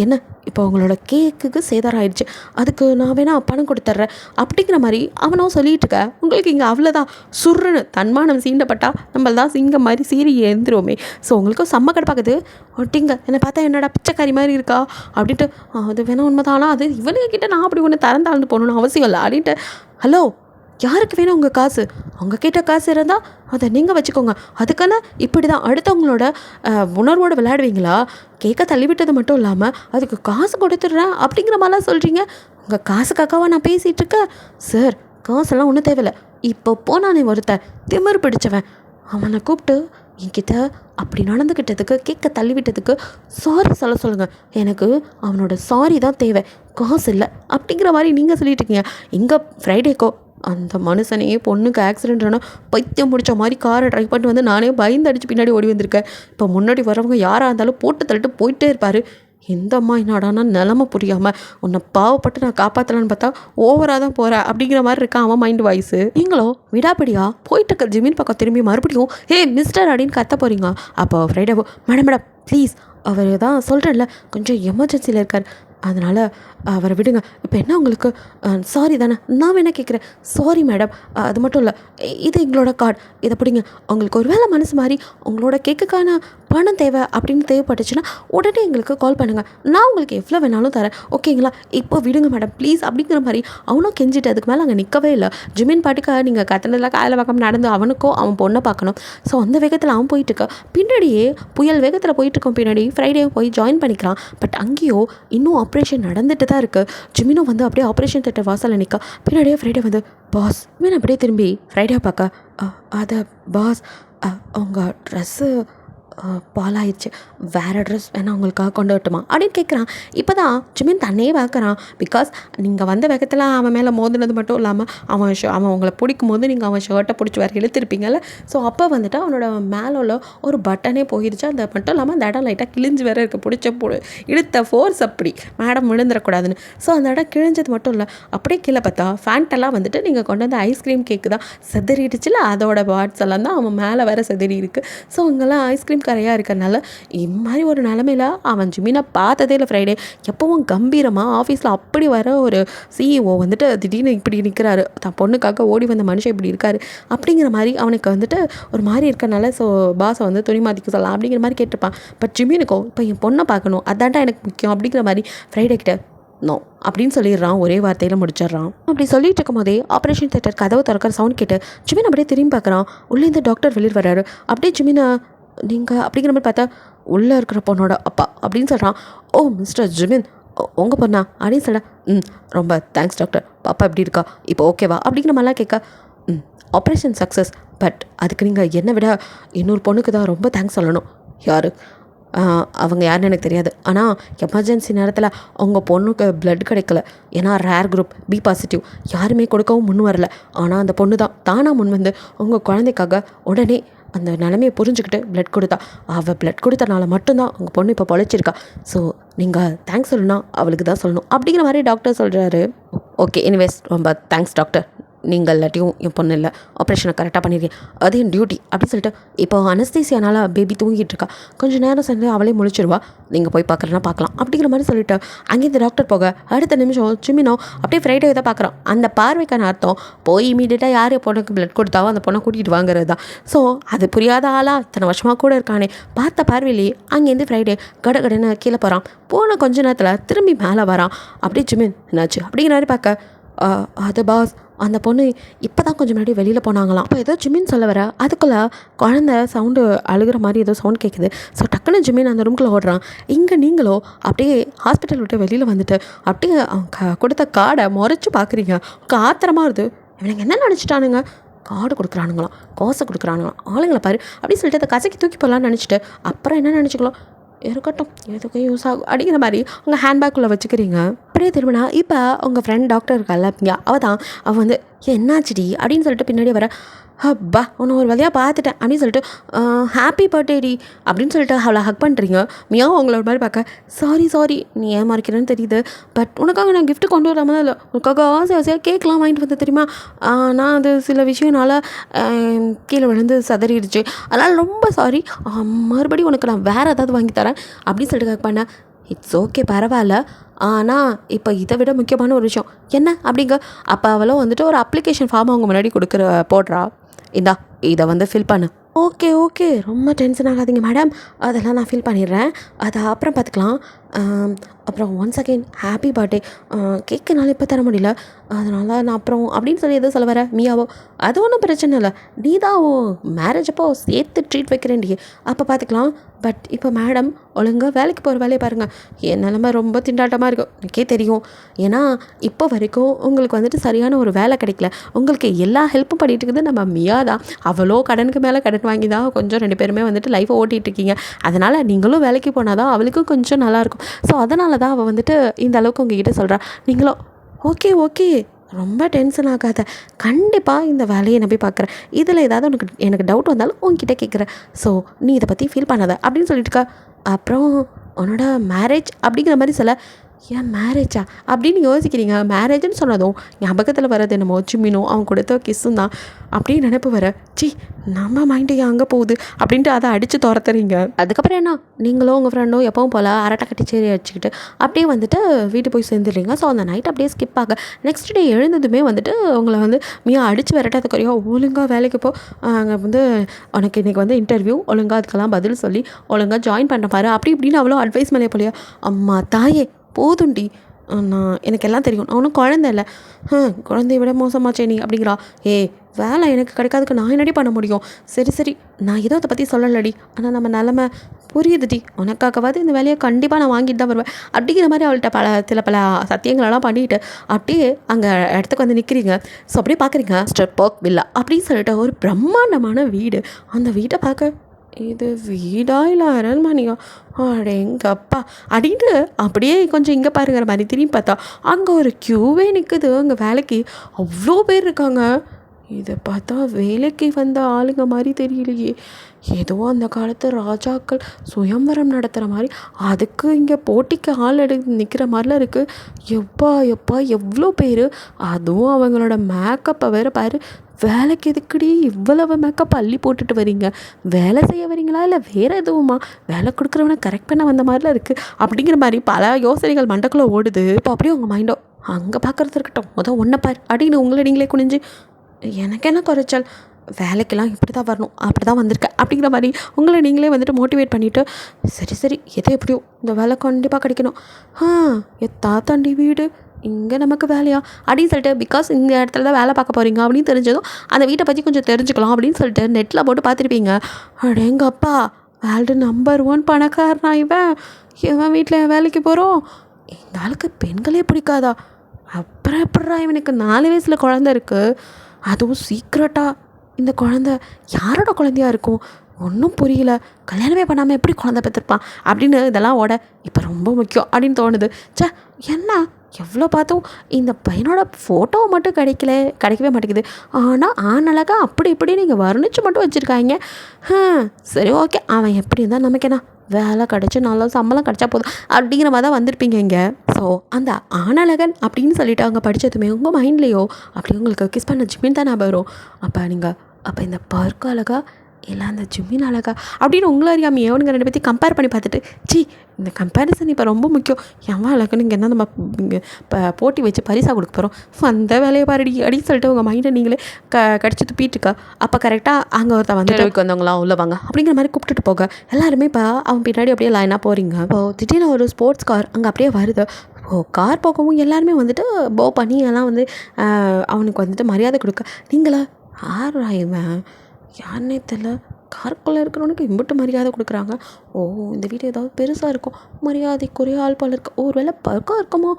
என்ன இப்போ உங்களோட கேக்குக்கு சேதாரம் ஆயிடுச்சு, அதுக்கு நான் வேணால் பணம் கொடுத்துட்றேன் அப்படிங்கிற மாதிரி அவனும் சொல்லிகிட்டு இருக்க. உங்களுக்கு இங்கே அவ்வளோதான், சுருன்னு தன்மானம் சீண்டப்பட்டா நம்மள்தான் சிங்கம் மாதிரி சீறி எழுந்துருவோமே. ஸோ உங்களுக்கும் செம்ம கடுப்பாக்குது. ஒட்டிங்க என்னை பார்த்தா என்னடா பிச்சைக்காரி மாதிரி இருக்கா அப்படின்ட்டு, அது வேணால் உண்மைதானா, அது இவனுக்கிட்ட நான் அப்படி ஒன்று திறந்தாழ்ந்து போகணுன்னு அவசியம் இல்லை அப்படின்ட்டு, ஹலோ யாருக்கு வேணும் உங்கள் காசு, அவங்க கிட்ட காசு இருந்தால் அதை நீங்கள் வச்சுக்கோங்க, அதுக்கான இப்படி தான் அடுத்தவங்களோட உணர்வோடு விளையாடுவீங்களா, கேட்க தள்ளிவிட்டது மட்டும் இல்லாமல் அதுக்கு காசு கொடுத்துட்றேன் அப்படிங்கிற மாதிரிலாம் சொல்கிறீங்க. உங்கள் காசுக்காகவா நான் பேசிகிட்டு இருக்கேன் சார், காசெல்லாம் ஒன்றும் தேவையில்லை. இப்போ நான் ஒருத்தன் திமிரு பிடிச்சவன், அவனை கூப்பிட்டு என்கிட்ட அப்படி நடந்துக்கிட்டதுக்கு கேட்க தள்ளிவிட்டதுக்கு சாரி சொல்லுங்கள், எனக்கு அவனோட சாரி தான் தேவை, காசு இல்லை அப்படிங்கிற மாதிரி நீங்கள் சொல்லிட்டு இருக்கீங்க. எங்கே ஃப்ரைடேக்கோ அந்த மனுஷனையே பொண்ணுக்கு ஆக்சிடென்ட் ஆனால் பைத்தியம் முடிச்ச மாதிரி காரை ட்ரைவ் பண்ணிட்டு வந்து நானே பயந்து அடித்து பின்னாடி ஓடி வந்திருக்கேன். இப்போ முன்னாடி வரவங்க யாராக இருந்தாலும் போட்டு தள்ளிட்டு போயிட்டே இருப்பார். எந்த அம்மா என்னடானா நிலமை புரியாமல் உன்னை பாவப்பட்டு நான் காப்பாற்றலான்னு பார்த்தா ஓவராக தான் போகிறேன் அப்படிங்கிற மாதிரி இருக்கான் அவன் மைண்டு வாய்ஸு. நீங்களும் விடாப்படியா போயிட்டு இருக்க ஜிமின் பக்கம் திரும்பி மறுபடியும் ஹே மிஸ்டர் அப்படின்னு கத்த போகிறீங்க. அப்போ ஃப்ரைடே மேடம் ப்ளீஸ், அவர் தான் சொல்கிறேன்ல கொஞ்சம் எமர்ஜென்சியில் இருக்கார், அதனால் அவரை விடுங்க. இப்போ என்ன உங்களுக்கு சாரி தானே, நான் வேணா கேட்குறேன், சாரி மேடம், அது மட்டும் இல்லை இது எங்களோட கார்டு, இதை பிடிங்க, உங்களுக்கு ஒரு வேளை மனசு மாதிரி உங்களோட கேக்குக்கான பணம் தேவை அப்படின்னு தேவைப்பட்டுச்சுன்னா உடனே எங்களுக்கு கால் பண்ணுங்கள், நான் உங்களுக்கு எவ்வளோ வேணாலும் தரேன், ஓகேங்களா, இப்போ விடுங்க மேடம் ப்ளீஸ் அப்படிங்கிற மாதிரி அவனும் கெஞ்சிட்டு அதுக்கு மேலே அங்கே நிற்கவே இல்லை. ஜிமின் பாட்டுக்காக நீங்கள் கத்தனதில் காலையில் பார்க்காம நடந்து அவனுக்கோ அவன் பொண்ணை பார்க்கணும். ஸோ அந்த வேகத்தில் அவன் போயிட்டுருக்க, பின்னாடியே புயல் வேகத்தில் போயிட்டுருக்கோம், பின்னாடி ஃப்ரைடே போய் ஜாயின் பண்ணிக்கலாம். பட் அங்கேயோ இன்னும் ஆப்ரேஷன் நடந்துட்டு தான் இருக்குது. ஜிமினும் வந்து அப்படியே ஆப்ரேஷன் தேட்டர் வாசலில் நிற்க, பின்னாடியே ஃப்ரைடே வந்து பாஸ் மீன் அப்படியே திரும்பி ஃப்ரைடே பார்க்க, அதை பாஸ் அவங்க ட்ரெஸ்ஸு பாலாயிடுச்சு, வேறு ட்ரெஸ் வேணால் உங்களுக்காக கொண்டு வரட்டுமா அப்படின்னு கேட்குறான். இப்போ தான் ஜிமின் தன்னையே பார்க்குறான். பிகாஸ் நீங்கள் வந்த வேகத்தில் அவன் மேலே மோதினது மட்டும் இல்லாமல் அவன் உங்களை பிடிக்கும் போது நீங்கள் அவன் ஷர்ட்டை பிடிச்சி வேறு இழுத்துருப்பீங்கல்ல. ஸோ அப்போ வந்துட்டு அவனோட மேலே உள்ள ஒரு பட்டனே போயிடுச்சு. அந்த மட்டும் இல்லாமல் அந்த இடம் லைட்டாக கிழிஞ்சு வேறு இருக்குது, இழுத்த ஃபோர்ஸ் அப்படி மேடம் விழுந்துடக்கூடாதுன்னு. ஸோ அந்த இடம் கிழிஞ்சது மட்டும் இல்லை, அப்படியே கீழே பார்த்தா ஃபேண்டெல்லாம் வந்துட்டு நீங்கள் கொண்டு வந்து ஐஸ்கிரீம் கேக்கு தான் செதறிடுச்சுல, அதோட பார்ட்ஸ் எல்லாம் தான் அவன் மேலே வேறு செதறி இருக்குது. ஸோ அங்கெல்லாம் ஐஸ்கிரீம் கரையாக இருக்கிறனால இது மாதிரி ஒரு நிலமையில அவன் ஜிமினை பார்த்ததே இல்லை. ஃப்ரைடே எப்பவும் கம்பீரமாக ஆஃபீஸில் அப்படி வர ஒரு சிஇஓ வந்துட்டு திடீர்னு இப்படி நிற்கிறாரு, தான் பொண்ணுக்காக ஓடி வந்த மனுஷன் இப்படி இருக்காரு அப்படிங்கிற மாதிரி அவனுக்கு வந்துட்டு ஒரு மாதிரி இருக்கனால ஸோ பாஸை வந்து துணி மாற்றிக்க சொல்லலாம் அப்படிங்கிற மாதிரி கேட்டிருப்பான். பட் ஜிமினுக்கோ இப்போ என் பொண்ணை பார்க்கணும், அதான்டா எனக்கு முக்கியம் அப்படிங்கிற மாதிரி ஃப்ரைடே கிட்ட நோ அப்படின்னு சொல்லிடுறான், ஒரே வார்த்தையில் முடிச்சிடுறான். அப்படி சொல்லிட்டு இருக்கும் போதே ஆப்ரேஷன் தேட்டர் கதவை திறக்கிற சவுண்ட் கேட்டு ஜிமின் அப்படியே திரும்பி பார்க்குறான். உள்ளேருந்து டாக்டர் வெளியே வர்றாரு. அப்படியே ஜிமினை நீங்கள் அப்படிங்கிற மாதிரி பார்த்தா உள்ளே இருக்கிற பொண்ணோட அப்பா அப்படின்னு சொல்கிறான். ஓ மிஸ்டர் ஜிமின், உங்கள் பொண்ணா அப்படின்னு சொல்ல, ரொம்ப தேங்க்ஸ் டாக்டர், பாப்பா எப்படி இருக்கா, இப்போ ஓகேவா அப்படிங்கிற மாதிரிலாம் கேட்க, ஆப்ரேஷன் சக்ஸஸ், பட் அதுக்கு நீங்கள் என்னை விட இன்னொரு பொண்ணுக்கு தான் ரொம்ப தேங்க்ஸ் சொல்லணும். யார் அவங்க யாருன்னு எனக்கு தெரியாது, ஆனால் எமர்ஜென்சி நேரத்தில் அவங்க பொண்ணுக்கு பிளட் கிடைக்கல, ஏன்னா ரேர் குரூப் பி பாசிட்டிவ், யாருமே கொடுக்கவும் முன் வரல. ஆனால் அந்த பொண்ணு தான் தானாக முன் வந்து உங்கள் குழந்தைக்காக உடனே அந்த நிலைமையை புரிஞ்சுக்கிட்டு பிளட் கொடுத்தா. அவள் பிளட் கொடுத்தனால மட்டும்தான் உங்கள் பொண்ணு இப்போ பொழைச்சிருக்கா. ஸோ நீங்கள் தேங்க்ஸ் சொல்லணும்னா அவளுக்கு தான் சொல்லணும் அப்படிங்கிற மாதிரி டாக்டர் சொல்கிறாரு. ஓகே, எனிவேஸ் ரொம்ப தேங்க்ஸ் டாக்டர். நீங்கள் இல்லாட்டியும் என் பொண்ணு இல்லை, ஆப்ரேஷனை கரெக்டாக பண்ணியிருக்கேன், அது என் டியூட்டி அப்படின்னு சொல்லிட்டு இப்போ அனஸ்தீசியானால் பேபி தூங்கிட்டு இருக்கா, கொஞ்சம் நேரம் சேர்ந்து அவளே முழிச்சிருவா, நீங்கள் போய் பார்க்குறேன்னா பார்க்கலாம் அப்படிங்கிற மாதிரி சொல்லிட்டு அங்கேருந்து டாக்டர் போக அடுத்த நிமிஷம் ஜிமினோ அப்படியே ஃப்ரைடே தான் பார்க்குறான். அந்த பார்வைக்கான அர்த்தம் போய் இமீடியட்டாக யார் பொண்ணுக்கு பிளட் கொடுத்தாவோ அந்த பொண்ணை கூட்டிகிட்டு வாங்குறது தான். ஸோ அது புரியாத ஆளாக இத்தனை வருஷமாக கூட இருக்கானே பார்த்த பார்வையிலேயே அங்கேருந்து ஃப்ரைடே கடன்னு கீழே போகிறான். போன கொஞ்ச நேரத்தில் திரும்பி மேலே வரான். அப்படியே ஜிமின் என்னாச்சு அப்படிங்கிற மாதிரி பார்க்க அது பாஸ் அந்த பொண்ணு இப்போ தான் கொஞ்சம் முன்னாடி வெளியில் போனாங்களாம். அப்போ ஏதோ ஜிமின் சொல்ல வர அதுக்குள்ளே குழந்த சவுண்டு அழுகிற மாதிரி ஏதோ சவுண்ட் கேட்குது. ஸோ டக்குன்னு ஜிமின் அந்த ரூம்குள்ளே ஓடுறான். இங்கே நீங்களோ அப்படியே ஹாஸ்பிட்டல் விட்டு வெளியில் வந்துட்டு அப்படியே அவங்க கொடுத்த கார்டை முறைச்சி பார்க்குறீங்க. ஆத்திரமாக இருது. இவனுங்க என்ன நினச்சிட்டானுங்க, கார்டு கொடுக்குறானுங்களாம், கோசை கொடுக்குறானுங்களாம், ஆளுங்களை பாரு அப்படின்னு சொல்லிட்டு அதை கசக்கி தூக்கி போடலான்னு நினச்சிட்டு அப்புறம் என்ன நினச்சிக்கலாம், இருக்கட்டும் எதுக்கும் யூஸ் ஆகும் அப்படிங்கிற மாதிரி உங்கள் ஹேண்ட்பேக்குள்ளே வச்சுக்கிறீங்க. அப்படியே திரும்பினா இப்போ உங்கள் ஃப்ரெண்ட் டாக்டர் இருக்கால அவள் வந்து என்னாச்சுடி அப்படின்னு சொல்லிட்டு பின்னாடி வர, அப்பா உன்னை ஒரு வழியாக பார்த்துட்டேன் அப்படின்னு சொல்லிட்டு ஹாப்பி பர்த்டேடி அப்படின்னு சொல்லிட்டு அவளை ஹக் பண்ணுறீங்க. மியா அவங்கள ஒரு மாதிரி பார்க்க, சாரி நீ ஏன் மறைக்கிறேன்னு தெரியுது, பட் உனக்காக நான் கிஃப்ட்டு கொண்டு வராமல் இல்லை, உனக்காக ஆசையாக கேக்லாம் வாங்கிட்டு வந்து தெரியுமா, நான் அது சில விஷயம்னால கீழே விழுந்து சதறிடுச்சு, அதனால் ரொம்ப சாரி, மறுபடியும் உனக்கு நான் வேறு ஏதாவது வாங்கி தரேன் அப்படின்னு சொல்லிட்டு ஹக் பண்ணேன். இட்ஸ் ஓகே பரவாயில்ல, ஆனால் இப்போ இதை விட முக்கியமான ஒரு விஷயம் என்ன அப்படிங்க. அப்போ அவளும் வந்துட்டு ஒரு அப்ளிகேஷன் ஃபார்ம் அவங்க முன்னாடி போடுறா. இதை வந்து ஃபில் பண்ணு. ஓகே ரொம்ப டென்ஷன் ஆகாதீங்க மேடம், அதெல்லாம் நான் ஃபில் பண்ணிடுறேன், அதை அப்புறம் பார்த்துக்கலாம். அப்புறம் ஒன்ஸ் அகெயின் ஹாப்பி பர்த்டே, கேக்கு என்னால் இப்போ தர முடியல, அதனால் நான் அப்புறம் அப்படின்னு சொல்லி எதுவும் சொல்ல வர மியாவோ, அது ஒன்றும் பிரச்சனை இல்லை, நீ தான் மேரேஜ் அப்போ சேர்த்து ட்ரீட் வைக்கிறேன்டி, அப்போ பார்த்துக்கலாம். பட் இப்போ மேடம் ஒழுங்காக வேலைக்கு போகிற வேலையை பாருங்கள், என் நிலமை ரொம்ப திண்டாட்டமாக இருக்கும் எனக்கே தெரியும். ஏன்னா இப்போ வரைக்கும் உங்களுக்கு வந்துட்டு சரியான ஒரு வேலை கிடைக்கல, உங்களுக்கு எல்லா ஹெல்ப்பும் பண்ணிட்டு இருக்குது நம்ம மியா தான். அவ்வளோ கடனுக்கு மேலே கடன் வாங்கி தான் கொஞ்சம் 2 பேருமே வந்துட்டு லைஃப்பை ஓட்டிகிட்டு இருக்கீங்க. அதனால் நீங்களும் வேலைக்கு போனால் தான் அவளுக்கும் கொஞ்சம் நல்லாயிருக்கும். ஸோ அதனால தான் அவள் வந்துட்டு இந்த அளவுக்கு உங்ககிட்ட சொல்கிறா. நீங்களும் ஓகே ரொம்ப டென்ஷன் ஆகாத, கண்டிப்பாக இந்த வேலையை நான் போய் பார்க்குறேன், இதில் ஏதாவது எனக்கு டவுட் வந்தாலும் உங்ககிட்ட கேட்குறேன், ஸோ நீ இதை பற்றி ஃபீல் பண்ணாத அப்படின்னு சொல்லிட்டுருக்கா. அப்புறம் உன்னோட மேரேஜ் அப்படிங்கிற மாதிரி சொல்ல, ஏன் மேரேஜா அப்படின்னு யோசிக்கிறீங்க. மேரேஜ்னு சொன்னதும் ஞாபகத்தில் வர்றது என்னமோ ஜிமினும் அவன் கொடுத்த கிஸ்ஸும் தான் அப்படின்னு நினைப்பு வர, நம்ம மைண்டு அங்கே போகுது அப்படின்ட்டு அதை அடித்து துரத்துறீங்க. அதுக்கப்புறம் என்ன, நீங்களும் உங்கள் ஃப்ரெண்டும் எப்பவும் போல் அரட்டை கட்டிச்சேரி வச்சுக்கிட்டு அப்படியே வந்துட்டு வீட்டு போய் சேர்ந்துடுறீங்க. ஸோ அந்த நைட் அப்படியே ஸ்கிப் ஆக நெக்ஸ்ட் டே எழுந்ததுமே வந்துட்டு உங்களை வந்து மியா அடித்து விரட்டாத குறையோ, ஒழுங்காக வேலைக்கு போ, அங்கே வந்து உனக்கு இன்றைக்கி வந்து இன்டர்வியூ, ஒழுங்காக அதுக்கெல்லாம் பதில் சொல்லி ஒழுங்காக ஜாயின் பண்ண பாரு அப்படி இப்படின்னு அவ்வளோ அட்வைஸ் மேலே போலியா. அம்மா தாயே போதுண்டி, எனக்கு எல்லாம் தெரியும், நான் ஒன்றும் குழந்தை இல்லை, குழந்தைய விட மோசமாச்சே நீ அப்படிங்கிறா. வேலை எனக்கு கிடைக்காதுக்கு நான் என்னடி பண்ண முடியும், சரி நான் ஏதோ அதை பற்றி சொல்லலடி, ஆனால் நம்ம நிலமை புரியுதுடி, உனக்காகவாது இந்த வேலையை கண்டிப்பாக நான் வாங்கிட்டு தான் வருவேன் அப்படிங்கிற மாதிரி அவள்கிட்ட பல சத்தியங்களெல்லாம் பண்ணிட்டு அப்படியே அங்கே இடத்துக்கு வந்து நிற்கிறீங்க. ஸோ அப்படியே பார்க்குறீங்க மிஸ்டர் பர்க் வில்லா அப்படின்னு சொல்லிட்டு ஒரு பிரம்மாண்டமான வீடு. அந்த வீட்டை பார்க்க, இது வீடா இல்லை அரண்மனையா, அடேங்கப்பா அப்படின்ட்டு அப்படியே கொஞ்சம் இங்கே பாருங்கிற மாதிரி திரும்பி பார்த்தா அங்கே ஒரு க்யூவே நிற்குது. அங்கே வேலைக்கு அவ்வளோ பேர் இருக்காங்க. இதை பார்த்தா வேலைக்கு வந்த ஆளுங்க மாதிரி தெரியலையே, ஏதோ அந்த காலத்து ராஜாக்கள் சுயம்வரம் நடத்துகிற மாதிரி, அதுக்கு இங்கே போட்டிக்கு ஆள் நிற்கிற மாதிரிலாம் இருக்குது. எப்பா எவ்வளோ பேர், அதுவும் அவங்களோட மேக்கப்பை வேறு பாரு. வேலைக்கு எதுக்குடி இவ்வளவு மேக்கப் அள்ளி போட்டுட்டு வரீங்க, வேலை செய்ய வரீங்களா இல்லை வேறு எதுவுமா, வேலை கொடுக்குறவனை கரெக்ட் பண்ண வந்த மாதிரிலாம் இருக்குது அப்படிங்கிற மாதிரி பல யோசனைகள் மண்டக்குள்ளே ஓடுது. இப்போ அப்படியே உங்கள் மைண்டோ அங்கே பார்க்குறது இருக்கட்டும், ஒன்றை பார் அப்படின்னு உங்களை நீங்களே குனிஞ்சு, எனக்கு என்ன குறைச்சல், வேலைக்கெல்லாம் இப்படி தான் வரணும், அப்படி தான் வந்திருக்கேன் அப்படிங்கிற மாதிரி உங்களை நீங்களே வந்துட்டு மோட்டிவேட் பண்ணிவிட்டு, சரி எதோ எப்படியோ இந்த வேலை கண்டிப்பாக கிடைக்கணும், தாத்தாண்டி வீடு இங்கே நமக்கு வேலையா அப்படின்னு சொல்லிட்டு, பிகாஸ் இந்த இடத்துல தான் வேலை பார்க்க போகிறீங்க அப்படின்னு தெரிஞ்சதும் அந்த வீட்டை பற்றி கொஞ்சம் தெரிஞ்சுக்கலாம் அப்படின்னு சொல்லிட்டு நெட்டில் போட்டு பார்த்துருப்பீங்க. அடேங்கப்பா, வேல்டு நம்பர் 1 பணக்காரனா இவன் வீட்டில் வேலைக்கு போகிறோம், இந்த ஆளுக்கு பெண்களே பிடிக்காதா, அப்புறம் எப்படா இவனுக்கு 4 வயசில் குழந்தை இருக்குது, அதுவும் சீக்ரெட்டாக. இந்த குழந்தை யாரோட குழந்தையா இருக்கும், ஒன்றும் புரியல, கல்யாணமே பண்ணாமல் எப்படி குழந்தை பெற்றிருப்பான் அப்படின்னு இதெல்லாம் இப்போ ரொம்ப முக்கியம் அப்படின்னு தோணுது. என்ன எவ்வளோ பார்த்தோம் இந்த பையனோட ஃபோட்டோவை மட்டும் கிடைக்கவே மாட்டேங்குது. ஆனால் ஆணழகா அப்படி இப்படி நீங்கள் வர்ணிச்சு மட்டும் வச்சுருக்காங்க. சரி ஓகே, அவன் எப்படி இருந்தால் நமக்கு என்ன, வேலை கிடச்சி நல்லா சம்பளம் கிடச்சா போதும் அப்படிங்கிற மாதிரி தான் வந்திருப்பீங்க இங்கே. ஸோ அந்த ஆணழகன் அப்படின்னு சொல்லிட்டு அவங்க படித்ததுமே உங்கள் மைண்ட்லேயோ அப்படி உங்களுக்கு கிஸ் பண்ண ஜிம்மின் தான் ஞாபகம் வரும். அப்போ இந்த பர்க்கு அழகா இல்லை அந்த ஜிம்மின் அழகா அப்படின்னு உங்களை அறியாமல் எவனுங்க ரெண்டு பேர்த்தையும் கம்பேர் பண்ணி பார்த்துட்டு இந்த கம்பேரிசன் இப்போ ரொம்ப முக்கியம். எவன் அழகுன்னு இங்கே என்ன நம்ம இங்கே இப்போ போட்டி வச்சு பரிசாக கொடுக்க போகிறோம், அந்த வேலையை பாருடி அப்படின்னு சொல்லிட்டு உங்கள் மைண்டை நீங்களே கடிச்சு துப்பிட்டுருக்கா. அப்போ கரெக்டாக அங்கே ஒருத்தன் வந்து வந்தவங்களாம் உள்ள வாங்க அப்படிங்கிற மாதிரி கூப்பிட்டுட்டு போக எல்லாருமே இப்போ அவன் பின்னாடி அப்படியே லைனாக போகிறீங்க. இப்போது திடீர்னு ஒரு ஸ்போர்ட்ஸ் கார் அங்கே அப்படியே வருது. கார் போகவும் எல்லாருமே வந்துட்டு பண்ணி எல்லாம் வந்து அவனுக்கு வந்துட்டு மரியாதை கொடுக்க, நீங்களா ஆறா இவன் யாருன்னே தெரில, காருக்குள்ளே இருக்கிறவனுக்கு இம்பிட்டு மரியாதை கொடுக்குறாங்க. இந்த வீடு ஏதாவது பெருசாக இருக்கும், மரியாதைக்குரிய ஆள் போல் இருக்குது. ஒரு வேளை பழக்கம் இருக்குமோ,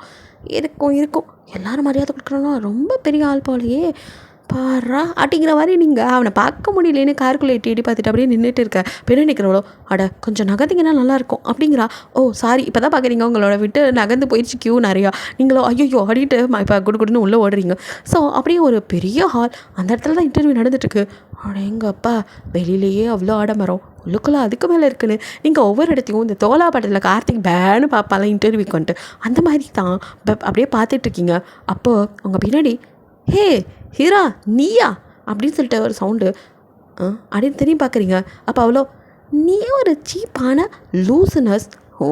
இருக்கும் எல்லோரும் மரியாதை கொடுக்குறோன்னா ரொம்ப பெரிய ஆள் போலையே பாரா அப்படிங்கிற மாதிரி நீங்கள் அவனை பார்க்க முடியலேன்னு காருக்குள்ளே எட்டி பார்த்துட்டு அப்படியே நின்றுட்டு இருக்க. பின்னாடி நிற்கிறவளோ கொஞ்சம் நகர்ந்திங்கன்னா நல்லாயிருக்கும் அப்படிங்கிறா. சாரி இப்போ தான் பார்க்குறீங்க, உங்களோட விட்டு நகர்ந்து போயிடுச்சு கியூ நிறையா. நீங்களோ ஐயோ அப்படின்ட்டு இப்போ குடுன்னு உள்ளே ஓடுறீங்க. ஸோ அப்படியே ஒரு பெரிய ஹால், அந்த இடத்துல தான் இன்டர்வியூ நடந்துட்டுருக்கு. எங்கப்பா வெளியிலேயே அவ்வளோ ஆடமரம், உள்ளுக்குள்ளே அதுக்கு மேலே இருக்குன்னு நீங்கள் ஒவ்வொரு இடத்தையும் இந்த தோலா படத்தில் கார்த்திக் பேனு பார்ப்பால இன்டர்வியூக்கு வந்துட்டு அந்த மாதிரி தான் அப்படியே பார்த்துட்ருக்கீங்க. அப்போது உங்கள் பின்னாடி ஹே ஹீரா நீயா அப்படின்னு சொல்லிட்டு ஒரு சவுண்டு அப்படின்னு திரும்பி பார்க்குறீங்க. அப்போ அவ்வளோ நீ ஒரு சீப்பான லூசுனஸ்,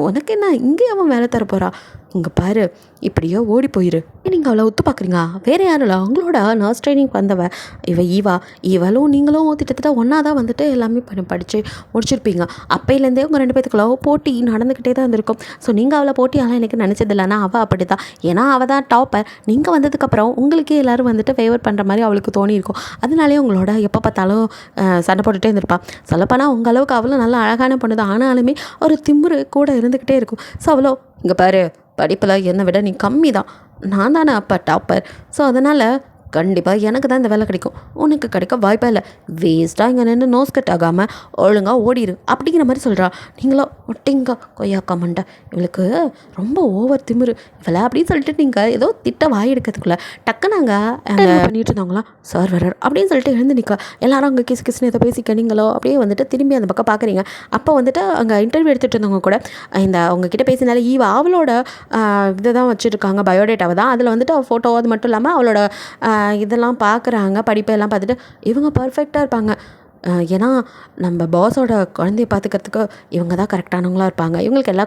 உனக்கு என்ன இங்கே அவன் வேலை தர போகிறா, இங்கே பாரு இப்படியோ ஓடி போயிரு. நீங்கள் அவளை ஒத்து பார்க்குறீங்க, வேறு யாரும் இல்லை அவங்களோட நர்ஸ் ட்ரைனிங் வந்தவ இவளும் நீங்களும் கிட்டத்தட்ட ஒன்றா தான் வந்துட்டு எல்லாமே படித்து முடிச்சிருப்பீங்க. அப்பையிலேருந்தே உங்கள் ரெண்டு பேத்துக்குள்ள போட்டி நடந்துக்கிட்டே தான் இருந்திருக்கும். ஸோ நீங்கள் அவளை போட்டியாலாம் எனக்கு நினச்சதில்லைன்னா அவள் அப்படி தான், ஏன்னா அவள் தான் டாப்பர். நீங்கள் வந்ததுக்கப்புறம் உங்களுக்கே எல்லோரும் வந்துட்டு ஃபேவர் பண்ணுற மாதிரி அவளுக்கு தோணியிருக்கும். அதனாலே உங்களோட எப்போ பார்த்தாலும் சண்டை போட்டுகிட்டே இருந்திருப்பாள். சொல்லப்போனால் உங்கள் அளவுக்கு அவ்வளோ நல்லா அழகான பொண்ணு தான், ஆனாலுமே ஒரு திமிரு கூட இருந்துக்கிட்டே இருக்கும். ஸோ அவ்வளோ இங்கே பாரு படிப்பில் என்னை விட நீ கம்மி தான், நான் தானே அப்போ டாப்பர். ஸோ அதனால் கண்டிப்பாக எனக்கு தான் இந்த வேலை கிடைக்கும், உனக்கு கிடைக்க வாய்ப்பே இல்லை. வேஸ்ட்டாக இங்கே நின்று நோஸ் கட் ஆகாமல் ஒழுங்காக ஓடிடு அப்படிங்கிற மாதிரி சொல்கிறா. நீங்களோ ஒட்டிங்க கொய்யாக்கா மண்டை, இவளுக்கு ரொம்ப ஓவர் திமிரு இவளை அப்படின்னு சொல்லிட்டு நீங்கள் ஏதோ வாய் எடுக்கிறதுக்குள்ள டக்கு நாங்கள் பண்ணிட்டு இருந்தாங்களாம். சார் வரார் அப்படின்னு சொல்லிட்டு எழுந்து நிற்க எல்லாரும் அங்கே கிசுன்னு ஏதோ பேசிக்க. நீங்களோ அப்படியே வந்துட்டு திரும்பி அந்த பக்கம் பார்க்குறீங்க. அப்போ வந்துட்டு அங்கே இன்டர்வியூ எடுத்துகிட்டு இருந்தவங்க கூட இந்த அவங்கக்கிட்ட பேசினால அவளோட இதை தான் வச்சுருக்காங்க, பயோடேட்டாவை தான். அதில் வந்துட்டு அவள் ஃபோட்டோ அது மட்டும் இல்லாமல் அவளோட இதெல்லாம் பார்க்குறாங்க, படிப்பெல்லாம் பார்த்துட்டு இவங்க பர்ஃபெக்டாக இருப்பாங்க. ஏன்னா நம்ம பாஸோட குழந்தைய பார்த்துக்கிறதுக்கு இவங்க தான் கரெக்டானவங்களாக இருப்பாங்க, இவங்களுக்கு எல்லா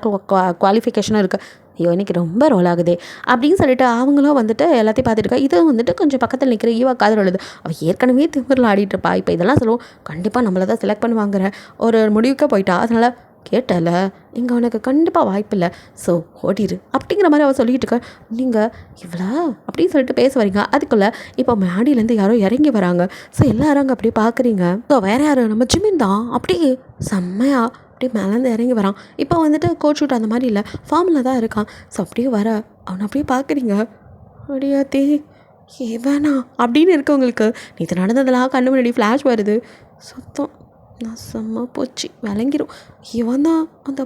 குவாலிஃபிகேஷனும் இருக்குது. ஐயோ இன்றைக்கி ரொம்ப ரோல் ஆகுதே அப்படின்னு சொல்லிட்டு அவங்களும் வந்துட்டு எல்லாத்தையும் பார்த்துட்டு இது வந்துட்டு கொஞ்சம் பக்கத்தில் நிற்கிற ஈவா காதல் எழுது. அவள் ஏற்கனவே திமிரில் ஆடிட்டுருப்பா. இப்போ இதெல்லாம் சொல்லுவோம் கண்டிப்பாக நம்மளை தான் செலக்ட் பண்ணுவாங்கிற ஒரு முடிவுக்கே போயிட்டா. அதனால் கேட்டல இங்கே உனக்கு கண்டிப்பாக வாய்ப்பில்லை, ஸோ ஓடிடு அப்படிங்கிற மாதிரி அவள் சொல்லிகிட்டு இருக்க. நீங்கள் இவ்வளோ அப்படின்னு சொல்லிட்டு பேச வரீங்க. அதுக்குள்ளே இப்போ மாடியிலேருந்து யாரோ இறங்கி வராங்க. ஸோ எல்லாரும் அங்கே அப்படியே பார்க்குறீங்க. ஸோ வேறு யாரும் நம்ம ஜிம்மின் தான் அப்படியே செம்மையாக அப்படியே மேலேருந்து இறங்கி வரான். இப்போ வந்துட்டு கோட் ஷூட் அந்த மாதிரி இல்லை, ஃபார்மில் தான் இருக்கான். ஸோ அப்படியே வர அவனை அப்படியே பார்க்குறீங்க. அப்படியாத்தே ஏவேணா அப்படின்னு இருக்கவங்களுக்கு நேற்று நடந்ததெல்லாம் கண்ணு முன்னாடி ஃப்ளாஷ் வருது. சுத்தம் நான் செம்ம போச்சு விளங்கிரும். இவன் தான் அந்த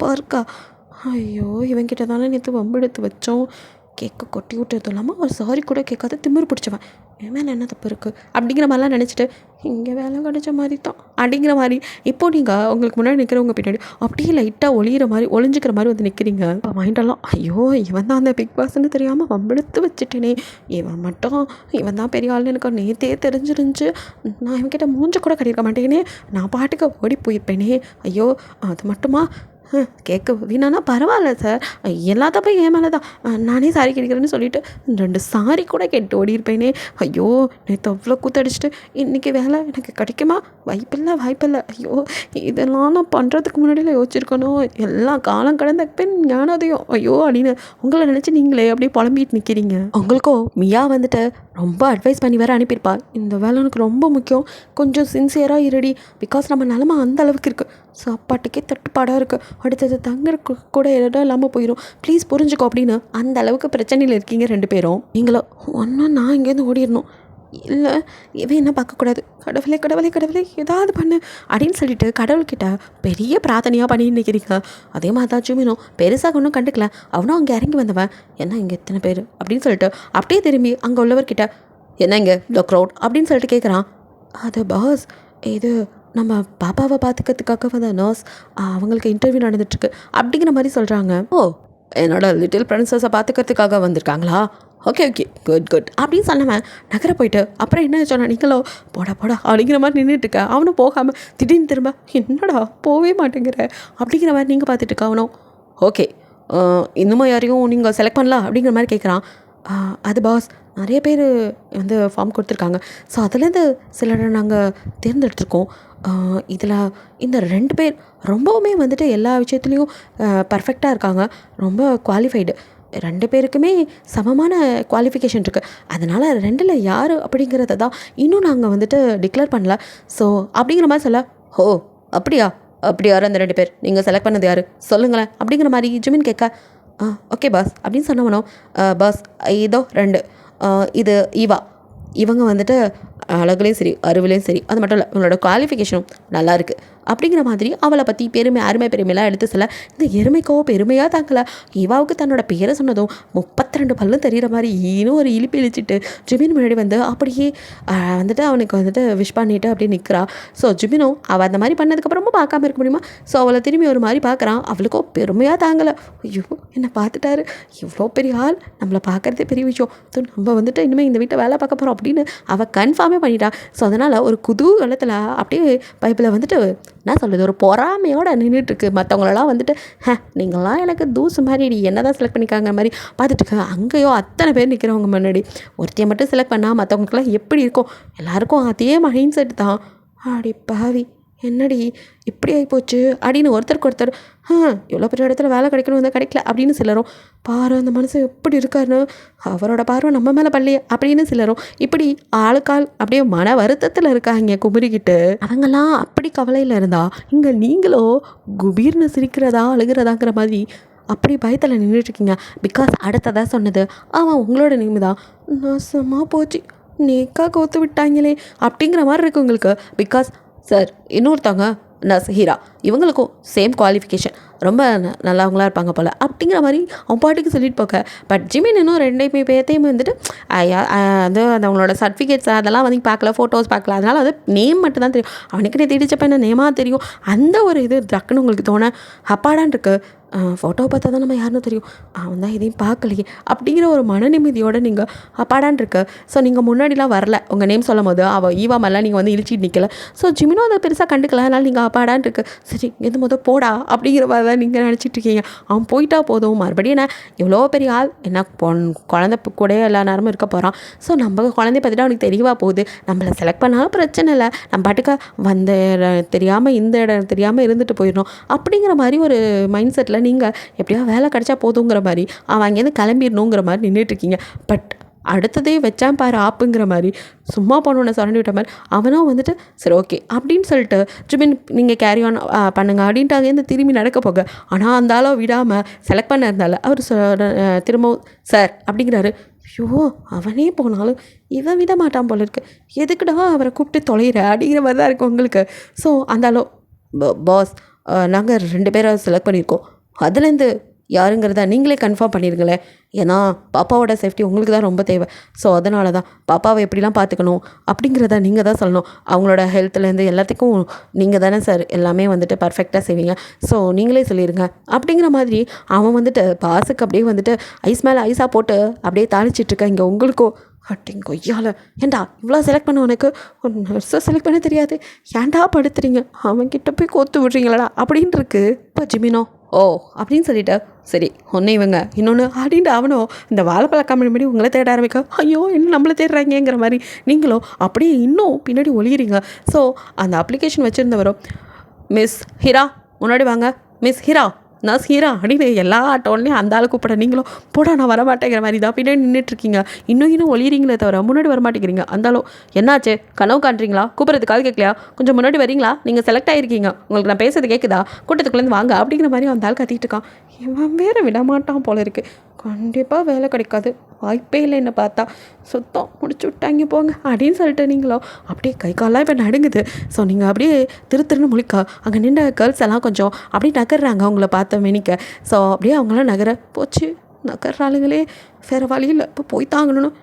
பர்க்கா. ஐயோ இவன்கிட்ட தானே நேற்று வம்பெடுத்து வச்சோம். கேட்க கொட்டி விட்டது இல்லாமல் ஒரு சாரி கூட கேட்காத திமிரு பிடிச்சவன், என் மேலே என்ன தப்பு இருக்குது அப்படிங்கிற மாதிரிலாம் நினச்சிட்டு இங்கே வேலை கிடைச்ச மாதிரி தான் அப்படிங்கிற மாதிரி இப்போது நீங்கள் உங்களுக்கு முன்னாடி நிற்கிறவங்க பின்னாடி அப்படியே லைட்டாக ஒளிஞ்சிக்கிற மாதிரி வந்து நிற்கிறீங்க. இப்போ மைண்டெல்லாம் ஐயோ இவன் தான் அந்த பிக் பாஸ்ன்னு தெரியாமல் வம்பெடுத்து வச்சுட்டேனே, இவன் தான் பெரிய ஆள்னு எனக்கு நேற்றே தெரிஞ்சிருந்துச்சு, நான் இவன்கிட்ட மூஞ்ச கூட கட்டியிருக்க மாட்டேனே, நான் பாட்டுக்கு ஓடி போயிருப்பேனே. ஐயோ அது மட்டுமா கேட்க வீணானா பரவாயில்ல சார், எல்லா தப்பையும் ஏன் மேலே தான், நானே சாரி கேட்குறேன்னு சொல்லிவிட்டு 2 சாரி கூட கேட்டு ஓடியிருப்பேனே. ஐயோ நேற்று அவ்வளோ கூத்தடிச்சிட்டு இன்றைக்கி வேலை எனக்கு கிடைக்குமா, வாய்ப்பில்லை. ஐயோ இதெல்லாம் நான் பண்ணுறதுக்கு முன்னாடியில் யோசிச்சிருக்கணும், எல்லாம் காலம் கடந்த பெண் ஞானோதயம். ஐயோ அப்படின்னு உங்களை நினச்சி நீங்களே அப்படியே புலம்பிட்டு நிற்கிறீங்க. உங்களுக்கும் மியா வந்துட்டு ரொம்ப அட்வைஸ் பண்ணி வேறு அனுப்பியிருப்பா, இந்த வேலை எனக்கு ரொம்ப முக்கியம், கொஞ்சம் சின்சியராக இருடி, பிகாஸ் நம்ம நிலமை அந்த அளவுக்கு இருக்குது, சாப்பாட்டுக்கே தட்டுப்பாடாக இருக்குது, அடுத்தது தங்குறதுக்கு கூட இடம் இல்லாமல் போயிடும், ப்ளீஸ் புரிஞ்சுக்கோ அப்படின்னு அந்த அளவுக்கு பிரச்சனையில் இருக்கீங்க 2 பேரும். நீங்களும் ஒன்றும் நான் இங்கேருந்து ஓடிடணும், இல்லை இவன் என்ன பார்க்கக்கூடாது, கடவுளே கடவுளே கடவுளே ஏதாவது பண்ணு அப்படின்னு சொல்லிட்டு கடவுள்கிட்ட பெரிய பிரார்த்தனையாக பண்ணின்னு நிற்கிறீங்க. அதே மாதிரி தான் ஜிமினும் பெருசாக ஒன்றும் கண்டுக்கல. அவனும் அங்கே இறங்கி வந்தவன் என்ன இங்கே எத்தனை பேர் அப்படின்னு சொல்லிட்டு அப்படியே திரும்பி அங்கே உள்ளவர்கிட்ட என்ன இங்கே த க்ரௌட் அப்படின்னு சொல்லிட்டு கேட்குறான். அது பாஸ், இது நம்ம பாப்பாவை பார்த்துக்கிறதுக்காக வந்த நர்ஸ், அவங்களுக்கு இன்டர்வியூ நடந்துட்டுருக்கு அப்படிங்கிற மாதிரி சொல்கிறாங்க. ஓ, என்னோட லிட்டில் பிரின்சஸை பார்த்துக்கிறதுக்காக வந்திருக்காங்களா? ஓகே ஓகே குட் குட் அப்படின்னு சொன்னவன் நகர போயிட்டு அப்புறம் என்ன சொன்னா, நீங்களோ போடா போடா அப்படிங்கிற மாதிரி நின்றுட்டுருக்க. அவனும் போகாமல் திடீர்னு திரும்ப என்னடா போகவே மாட்டேங்கிற அப்படிங்கிற மாதிரி நீங்கள் பார்த்துட்டு இருக்க. அவனும் ஓகே இன்னுமா யாரையும் நீங்கள் செலக்ட் பண்ணலாம் அப்படிங்கிற மாதிரி கேட்குறான். அது பாஸ், நிறைய பேர் வந்து ஃபார்ம் கொடுத்துருக்காங்க. ஸோ அதுலேருந்து சிலரை நாங்கள் தேர்ந்தெடுத்திருக்கோம். இதில் இந்த 2 பேர் ரொம்பவுமே வந்துட்டு எல்லா விஷயத்துலேயும் பர்ஃபெக்டாக இருக்காங்க, ரொம்ப குவாலிஃபைடு. 2 பேருக்குமே சமமான குவாலிஃபிகேஷன் இருக்குது. அதனால் 2ல் யார் அப்படிங்கிறத தான் இன்னும் நாங்கள் வந்துட்டு டிக்ளேர் பண்ணல. ஸோ அப்படிங்கிற மாதிரி சொல்ல, ஓ அப்படியா, அப்படி யார் அந்த 2 பேர், நீங்கள் செலக்ட் பண்ணது யார் சொல்லுங்களேன் அப்படிங்கிற மாதிரி ஜிமின் கேட்க, ஓகே பாஸ் அப்படின்னு சொன்னவனோ, பாஸ் இதோ 2 இது ஈவா, இவங்க வந்துட்டு அழகுலேயும் சரி அறிவுலேயும் சரி, அது மட்டும் இல்லை இவங்களோட குவாலிஃபிகேஷனும் நல்லா இருக்குது அப்படிங்கிற மாதிரி அவளை பற்றி அருமை பெருமையெல்லாம் எடுத்து சொல்ல, இந்த எருமைக்கோ பெருமையாக தாக்கல. ஈவாவுக்கு தன்னோட பேரை சொன்னதும் 32 பல்லும் தெரிகிற மாதிரி இன்னும் ஒரு இழிப்பு இழிச்சிட்டு ஜிமின் முன்னாடி வந்து அப்படியே வந்துட்டு அவனுக்கு வந்துட்டு விஷ் பண்ணிட்டு அப்படியே நிற்கிறா. ஸோ ஜிமினும் அவள் அந்த மாதிரி பண்ணதுக்கப்புறமா பார்க்காம இருக்க முடியுமா? ஸோ அவளை திரும்பி ஒரு மாதிரி பார்க்குறான். அவளுக்கோ பெருமையாக தாங்கலை. ஐயோ என்னை பார்த்துட்டாரு, இவ்வளோ பெரிய ஆள், நம்மளை பார்க்குறதே பெரிய விஷயம், ஸோ நம்ம வந்துட்டு இனிமேல் இந்த வீட்டை வேலை பார்க்க போகிறோம் அப்படின்னு அவள் கன்ஃபார்மே பண்ணிட்டா. ஸோ அதனால் ஒரு குதூகலத்தில் அப்படியே பைப்பில் வந்துட்டு என்ன சொல்கிறது, ஒரு பொறாமையோடு நின்றுட்டுருக்கு. மற்றவங்களெல்லாம் வந்துட்டு நீங்களாம் எனக்கு தூசு மாதிரி என்ன தான் செலக்ட் பண்ணிக்காங்க மாதிரி பார்த்துட்டுருக்காங்க. அங்கேயோ அத்தனை பேர் நிற்கிறவங்க முன்னாடி ஒருத்தையை மட்டும் செலக்ட் பண்ணால் மற்றவங்களுக்குலாம் எப்படி இருக்கும்? எல்லாேருக்கும் அதே மைண்ட் செட் தான். அடி பாவி, என்னடி இப்படி ஆகிப்போச்சு அப்படின்னு ஒருத்தருக்கு இவ்வளோ பெரிய இடத்துல வேலை கிடைக்கணும் வந்து கிடைக்கல அப்படின்னு சிலரும், பாரு அந்த மனுஷன் எப்படி இருக்காருன்னு, அவரோட பார்வை நம்ம மேலே பள்ளியே அப்படின்னு சிலரும், இப்படி ஆளுக்கால் அப்படியே மன வருத்தத்தில் இருக்காங்க குமுறிக்கிட்டு. அவங்கெல்லாம் அப்படி கவலையில் இருந்தா இங்கே நீங்களோ குபீர்னு சிரிக்கிறதா அழுகிறதாங்கிற மாதிரி அப்படி பயத்தில் நின்றுட்டுருக்கீங்க. பிகாஸ் அடுத்ததாக சொன்னது அவன் உங்களோட நேம் தான். நாசமாக போச்சு, நேக்கா கோத்து விட்டாங்களே அப்படிங்கிற மாதிரி இருக்கு உங்களுக்கு. பிகாஸ் சார் இன்னொருத்தவங்க நர்ஸ் ஹீரா, இவங்களுக்கும் சேம் குவாலிஃபிகேஷன், ரொம்ப நல்லவங்களாக இருப்பாங்க போல் அப்படிங்கிற மாதிரி அவன் பாட்டுக்கு சொல்லிட்டு போக. பட் ஜிமின் இன்னும் 2 பேர்த்தையும் வந்துட்டு அது அவங்களோட சர்டிஃபிகேட்ஸ் அதெல்லாம் வந்து பார்க்கல, ஃபோட்டோஸ் பார்க்கல, அதனால் அது நேம் மட்டும் தான் தெரியும். அவனுக்கு நீ தேடிச்சப்ப என்ன நேமாக தெரியும். அந்த ஒரு இது டக்குன்னு உங்களுக்கு தோண அப்பாடான் இருக்கு. ஃபோட்டோவை பார்த்தா தான் நம்ம யாருன்னு தெரியும், அவன் தான் எதையும் பார்க்கலையே அப்படிங்கிற ஒரு மன நிம்மதியோடு நீங்கள் அப்பாடான் இருக்கு. ஸோ நீங்கள் முன்னாடிலாம் வரல, உங்கள் நேம் சொல்லும் போது அவள் ஈவா மேலாம் நீங்கள் வந்து இழிச்சிட்டு நிற்கல. ஸோ ஜிமினும் அதை பெருசாக கண்டுக்கல, அதனால் நீங்கள் அப்பாடான் இருக்கு. சரி எது போடா அப்படிங்கிற மாதிரி தான் நீங்கள் நினச்சிட்டு இருக்கீங்க. அவன் போயிட்டா போதும், மறுபடியும் என்ன இவ்வளோ பெரிய ஆள், என்ன குழந்தை கூட எல்லா நேரமும் இருக்க போகிறான். ஸோ நம்ம குழந்தைய பற்றிட்டு அவனுக்கு தெரியவா போகுது, நம்மளை செலக்ட் பண்ணாலும் பிரச்சனை இல்லை, நம்ம பாட்டுக்க வந்த தெரியாமல் இந்த இடம் தெரியாமல் இருந்துட்டு போயிடணும் அப்படிங்கிற மாதிரி ஒரு மைண்ட் செட்டில் நீங்கள் எப்படியா வேலை கிடச்சா போதுங்கிற மாதிரி அவன் அங்கேருந்து கிளம்பிடணுங்கிற மாதிரி நின்றுட்டுருக்கீங்க. பட் அடுத்ததே வச்சான் பாரு ஆப்புங்கிற மாதிரி சும்மா போனோன்னு சரண்டி விட்ட மாதிரி அவனும் வந்துட்டு சரி ஓகே அப்படின்னு சொல்லிட்டு ஜிமின் நீங்கள் கேரி ஆன் பண்ணுங்க அப்படின்ட்டு அங்கேருந்து திரும்பி நடக்க போக. ஆனால் அந்த ஆளோ விடாமல் செலக்ட் பண்ண இருந்தால அவர் திரும்பவும் சார் அப்படிங்கிறாரு. ஐயோ அவனே போனாலும் இவன் விட மாட்டான் போல இருக்கு, எதுக்குடா அவரை கூப்பிட்டு தொலைகிற அப்படிங்கிற மாதிரி தான் இருக்கும் உங்களுக்கு. ஸோ அந்தாலோ பாஸ் நாங்கள் 2 பேரை செலக்ட் பண்ணியிருக்கோம், அதுலேருந்து யாருங்கிறத நீங்களே கன்ஃபார்ம் பண்ணிடுங்களேன். ஏன்னா பாப்பாவோட சேஃப்டி உங்களுக்கு தான் ரொம்ப தேவை. ஸோ அதனால தான் பாப்பாவை எப்படிலாம் பார்த்துக்கணும் அப்படிங்கிறத நீங்கள் தான் சொல்லணும். அவங்களோட ஹெல்த்துலேருந்து எல்லாத்துக்கும் நீங்கள் தானே சார் எல்லாமே வந்துட்டு பர்ஃபெக்டாக செய்வீங்க. ஸோ நீங்களே சொல்லிடுங்க அப்படிங்கிற மாதிரி அவன் வந்துட்டு பாஸுக்கு அப்படியே வந்துட்டு ஐஸ் மேலே ஐஸாக போட்டு அப்படியே தாளிச்சிட்ருக்க. இங்கே உங்களுக்கும் அப்படிங்க கொய்யால ஏன்டா இவ்வளோ செலக்ட் பண்ண, உனக்கு ஒரு நர்ஸை செலக்ட் பண்ண தெரியாது, ஏன்டா படுத்துறீங்க, அவன்கிட்ட போய் கோத்து விட்றீங்களடா அப்படின்ட்டு இருக்கு. இப்போ ஜிமினோ ஓ அப்படின்னு சொல்லிட்டு சரி ஒன்று இவங்க இன்னொன்று அப்படின்ட்டு அவனோ இந்த வாழைப்பழ கம்பெனி மாதிரி உங்களை தேட ஆரம்பிக்க. ஐயோ இன்னும் நம்மளை தேடுறாங்கிற மாதிரி நீங்களோ அப்படியே இன்னும் பின்னாடி ஒளியிறீங்க. ஸோ அந்த அப்ளிகேஷன் வச்சுருந்தவரும் மிஸ் ஹீரா முன்னாடி வாங்க, மிஸ் ஹீரா நர்ஸ் ஹீரா அப்படின்னு எல்லா டோன்லேயும் அந்த ஆள் கூப்பிட நீங்களும் போடா நான் வரமாட்டேங்கிற மாதிரி தான் பின்னாடி நின்றுட்டுருக்கீங்க. இன்னும் ஒளியிறீங்களே தவிர முன்னாடி வரமாட்டேங்கிறீங்க. அந்தாலும் என்னாச்சு கனவு காண்றீங்களா, கூப்பிட்றதுக்காக கேட்கலையா, கொஞ்சம் முன்னாடி வரீங்களா, நீங்கள் செலக்ட் ஆகிருக்கீங்க, உங்களுக்கு நான் பேசுறது கேட்குதா, கூட்டத்துக்குள்ளேருந்து வாங்க அப்படிங்கிற மாதிரி அந்த ஆள் கத்திட்டு இருக்கான். இவன் வேறு விடமாட்டான் போல இருக்குது, கண்டிப்பாக வேலை கிடைக்காது வாய்ப்பே இல்லை என்னை பார்த்தா, சுத்தம் முடிச்சு விட்டாங்க போங்க அப்படின்னு சொல்லிட்டு நீங்களோ அப்படியே கை காலெலாம் இப்போ நடுங்குது. ஸோ நீங்கள் அப்படியே திருன்னு முழிக்கா அங்கே நின்ற கேர்ள்ஸ் எல்லாம் கொஞ்சம் அப்படியே நகர்றாங்க அவங்கள பார்த்த மேனிக்க. ஸோ அப்படியே அவங்களாம் நகர போச்சு, நகர்றாளுங்களே, வேறு வழியில் இப்போ போய் தாங்கணும்.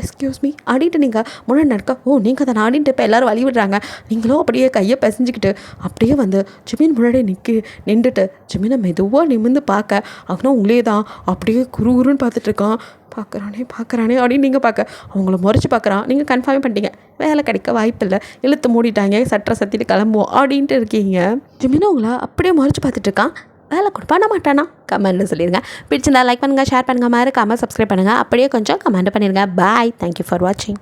எக்ஸ்கியூஸ் மீ அப்படின்ட்டு நீங்கள் முன்னாடி நடக்க, ஓ நீங்கள் தான் ஆடின்ட்டு இப்போ எல்லோரும் வழி விடுறாங்க. நீங்களும் அப்படியே கையை பிசைஞ்சிக்கிட்டு அப்படியே வந்து ஜிமின் முன்னாடி நின்றுட்டு ஜிமினை மெதுவாக நிமிர்ந்து பார்க்க, அவனா உங்களே தான் அப்படியே குருன்னு பார்த்துட்ருக்கான். பார்க்குறானே அப்படின்னு நீங்கள் பார்க்க அவங்கள முறைச்சி பார்க்குறான். நீங்கள் கன்ஃபார்மே பண்ணிட்டீங்க வேலை கிடைக்க வாய்ப்பில்லை, இழுத்து மூடிட்டாங்க, சட்டரை சத்திட்டு கிளம்புவோம் அப்படின்ட்டு இருக்கீங்க. ஜிமினை உங்களை அப்படியே முறைச்சி பார்த்துட்ருக்கான். வேலை கொடுப்பான மாட்டானா கமெண்ட்னு சொல்லிடுங்க. பிடிச்சிருந்தா லைக் பண்ணுங்கள், ஷேர் பண்ணுங்கள், மறக்காமல் சப்ஸ்கிரைப் பண்ணுங்கள். அப்படியே கொஞ்சம் கமெண்ட் பண்ணிடுங்க. பாய், தேங்க்யூ ஃபார் வாட்சிங்.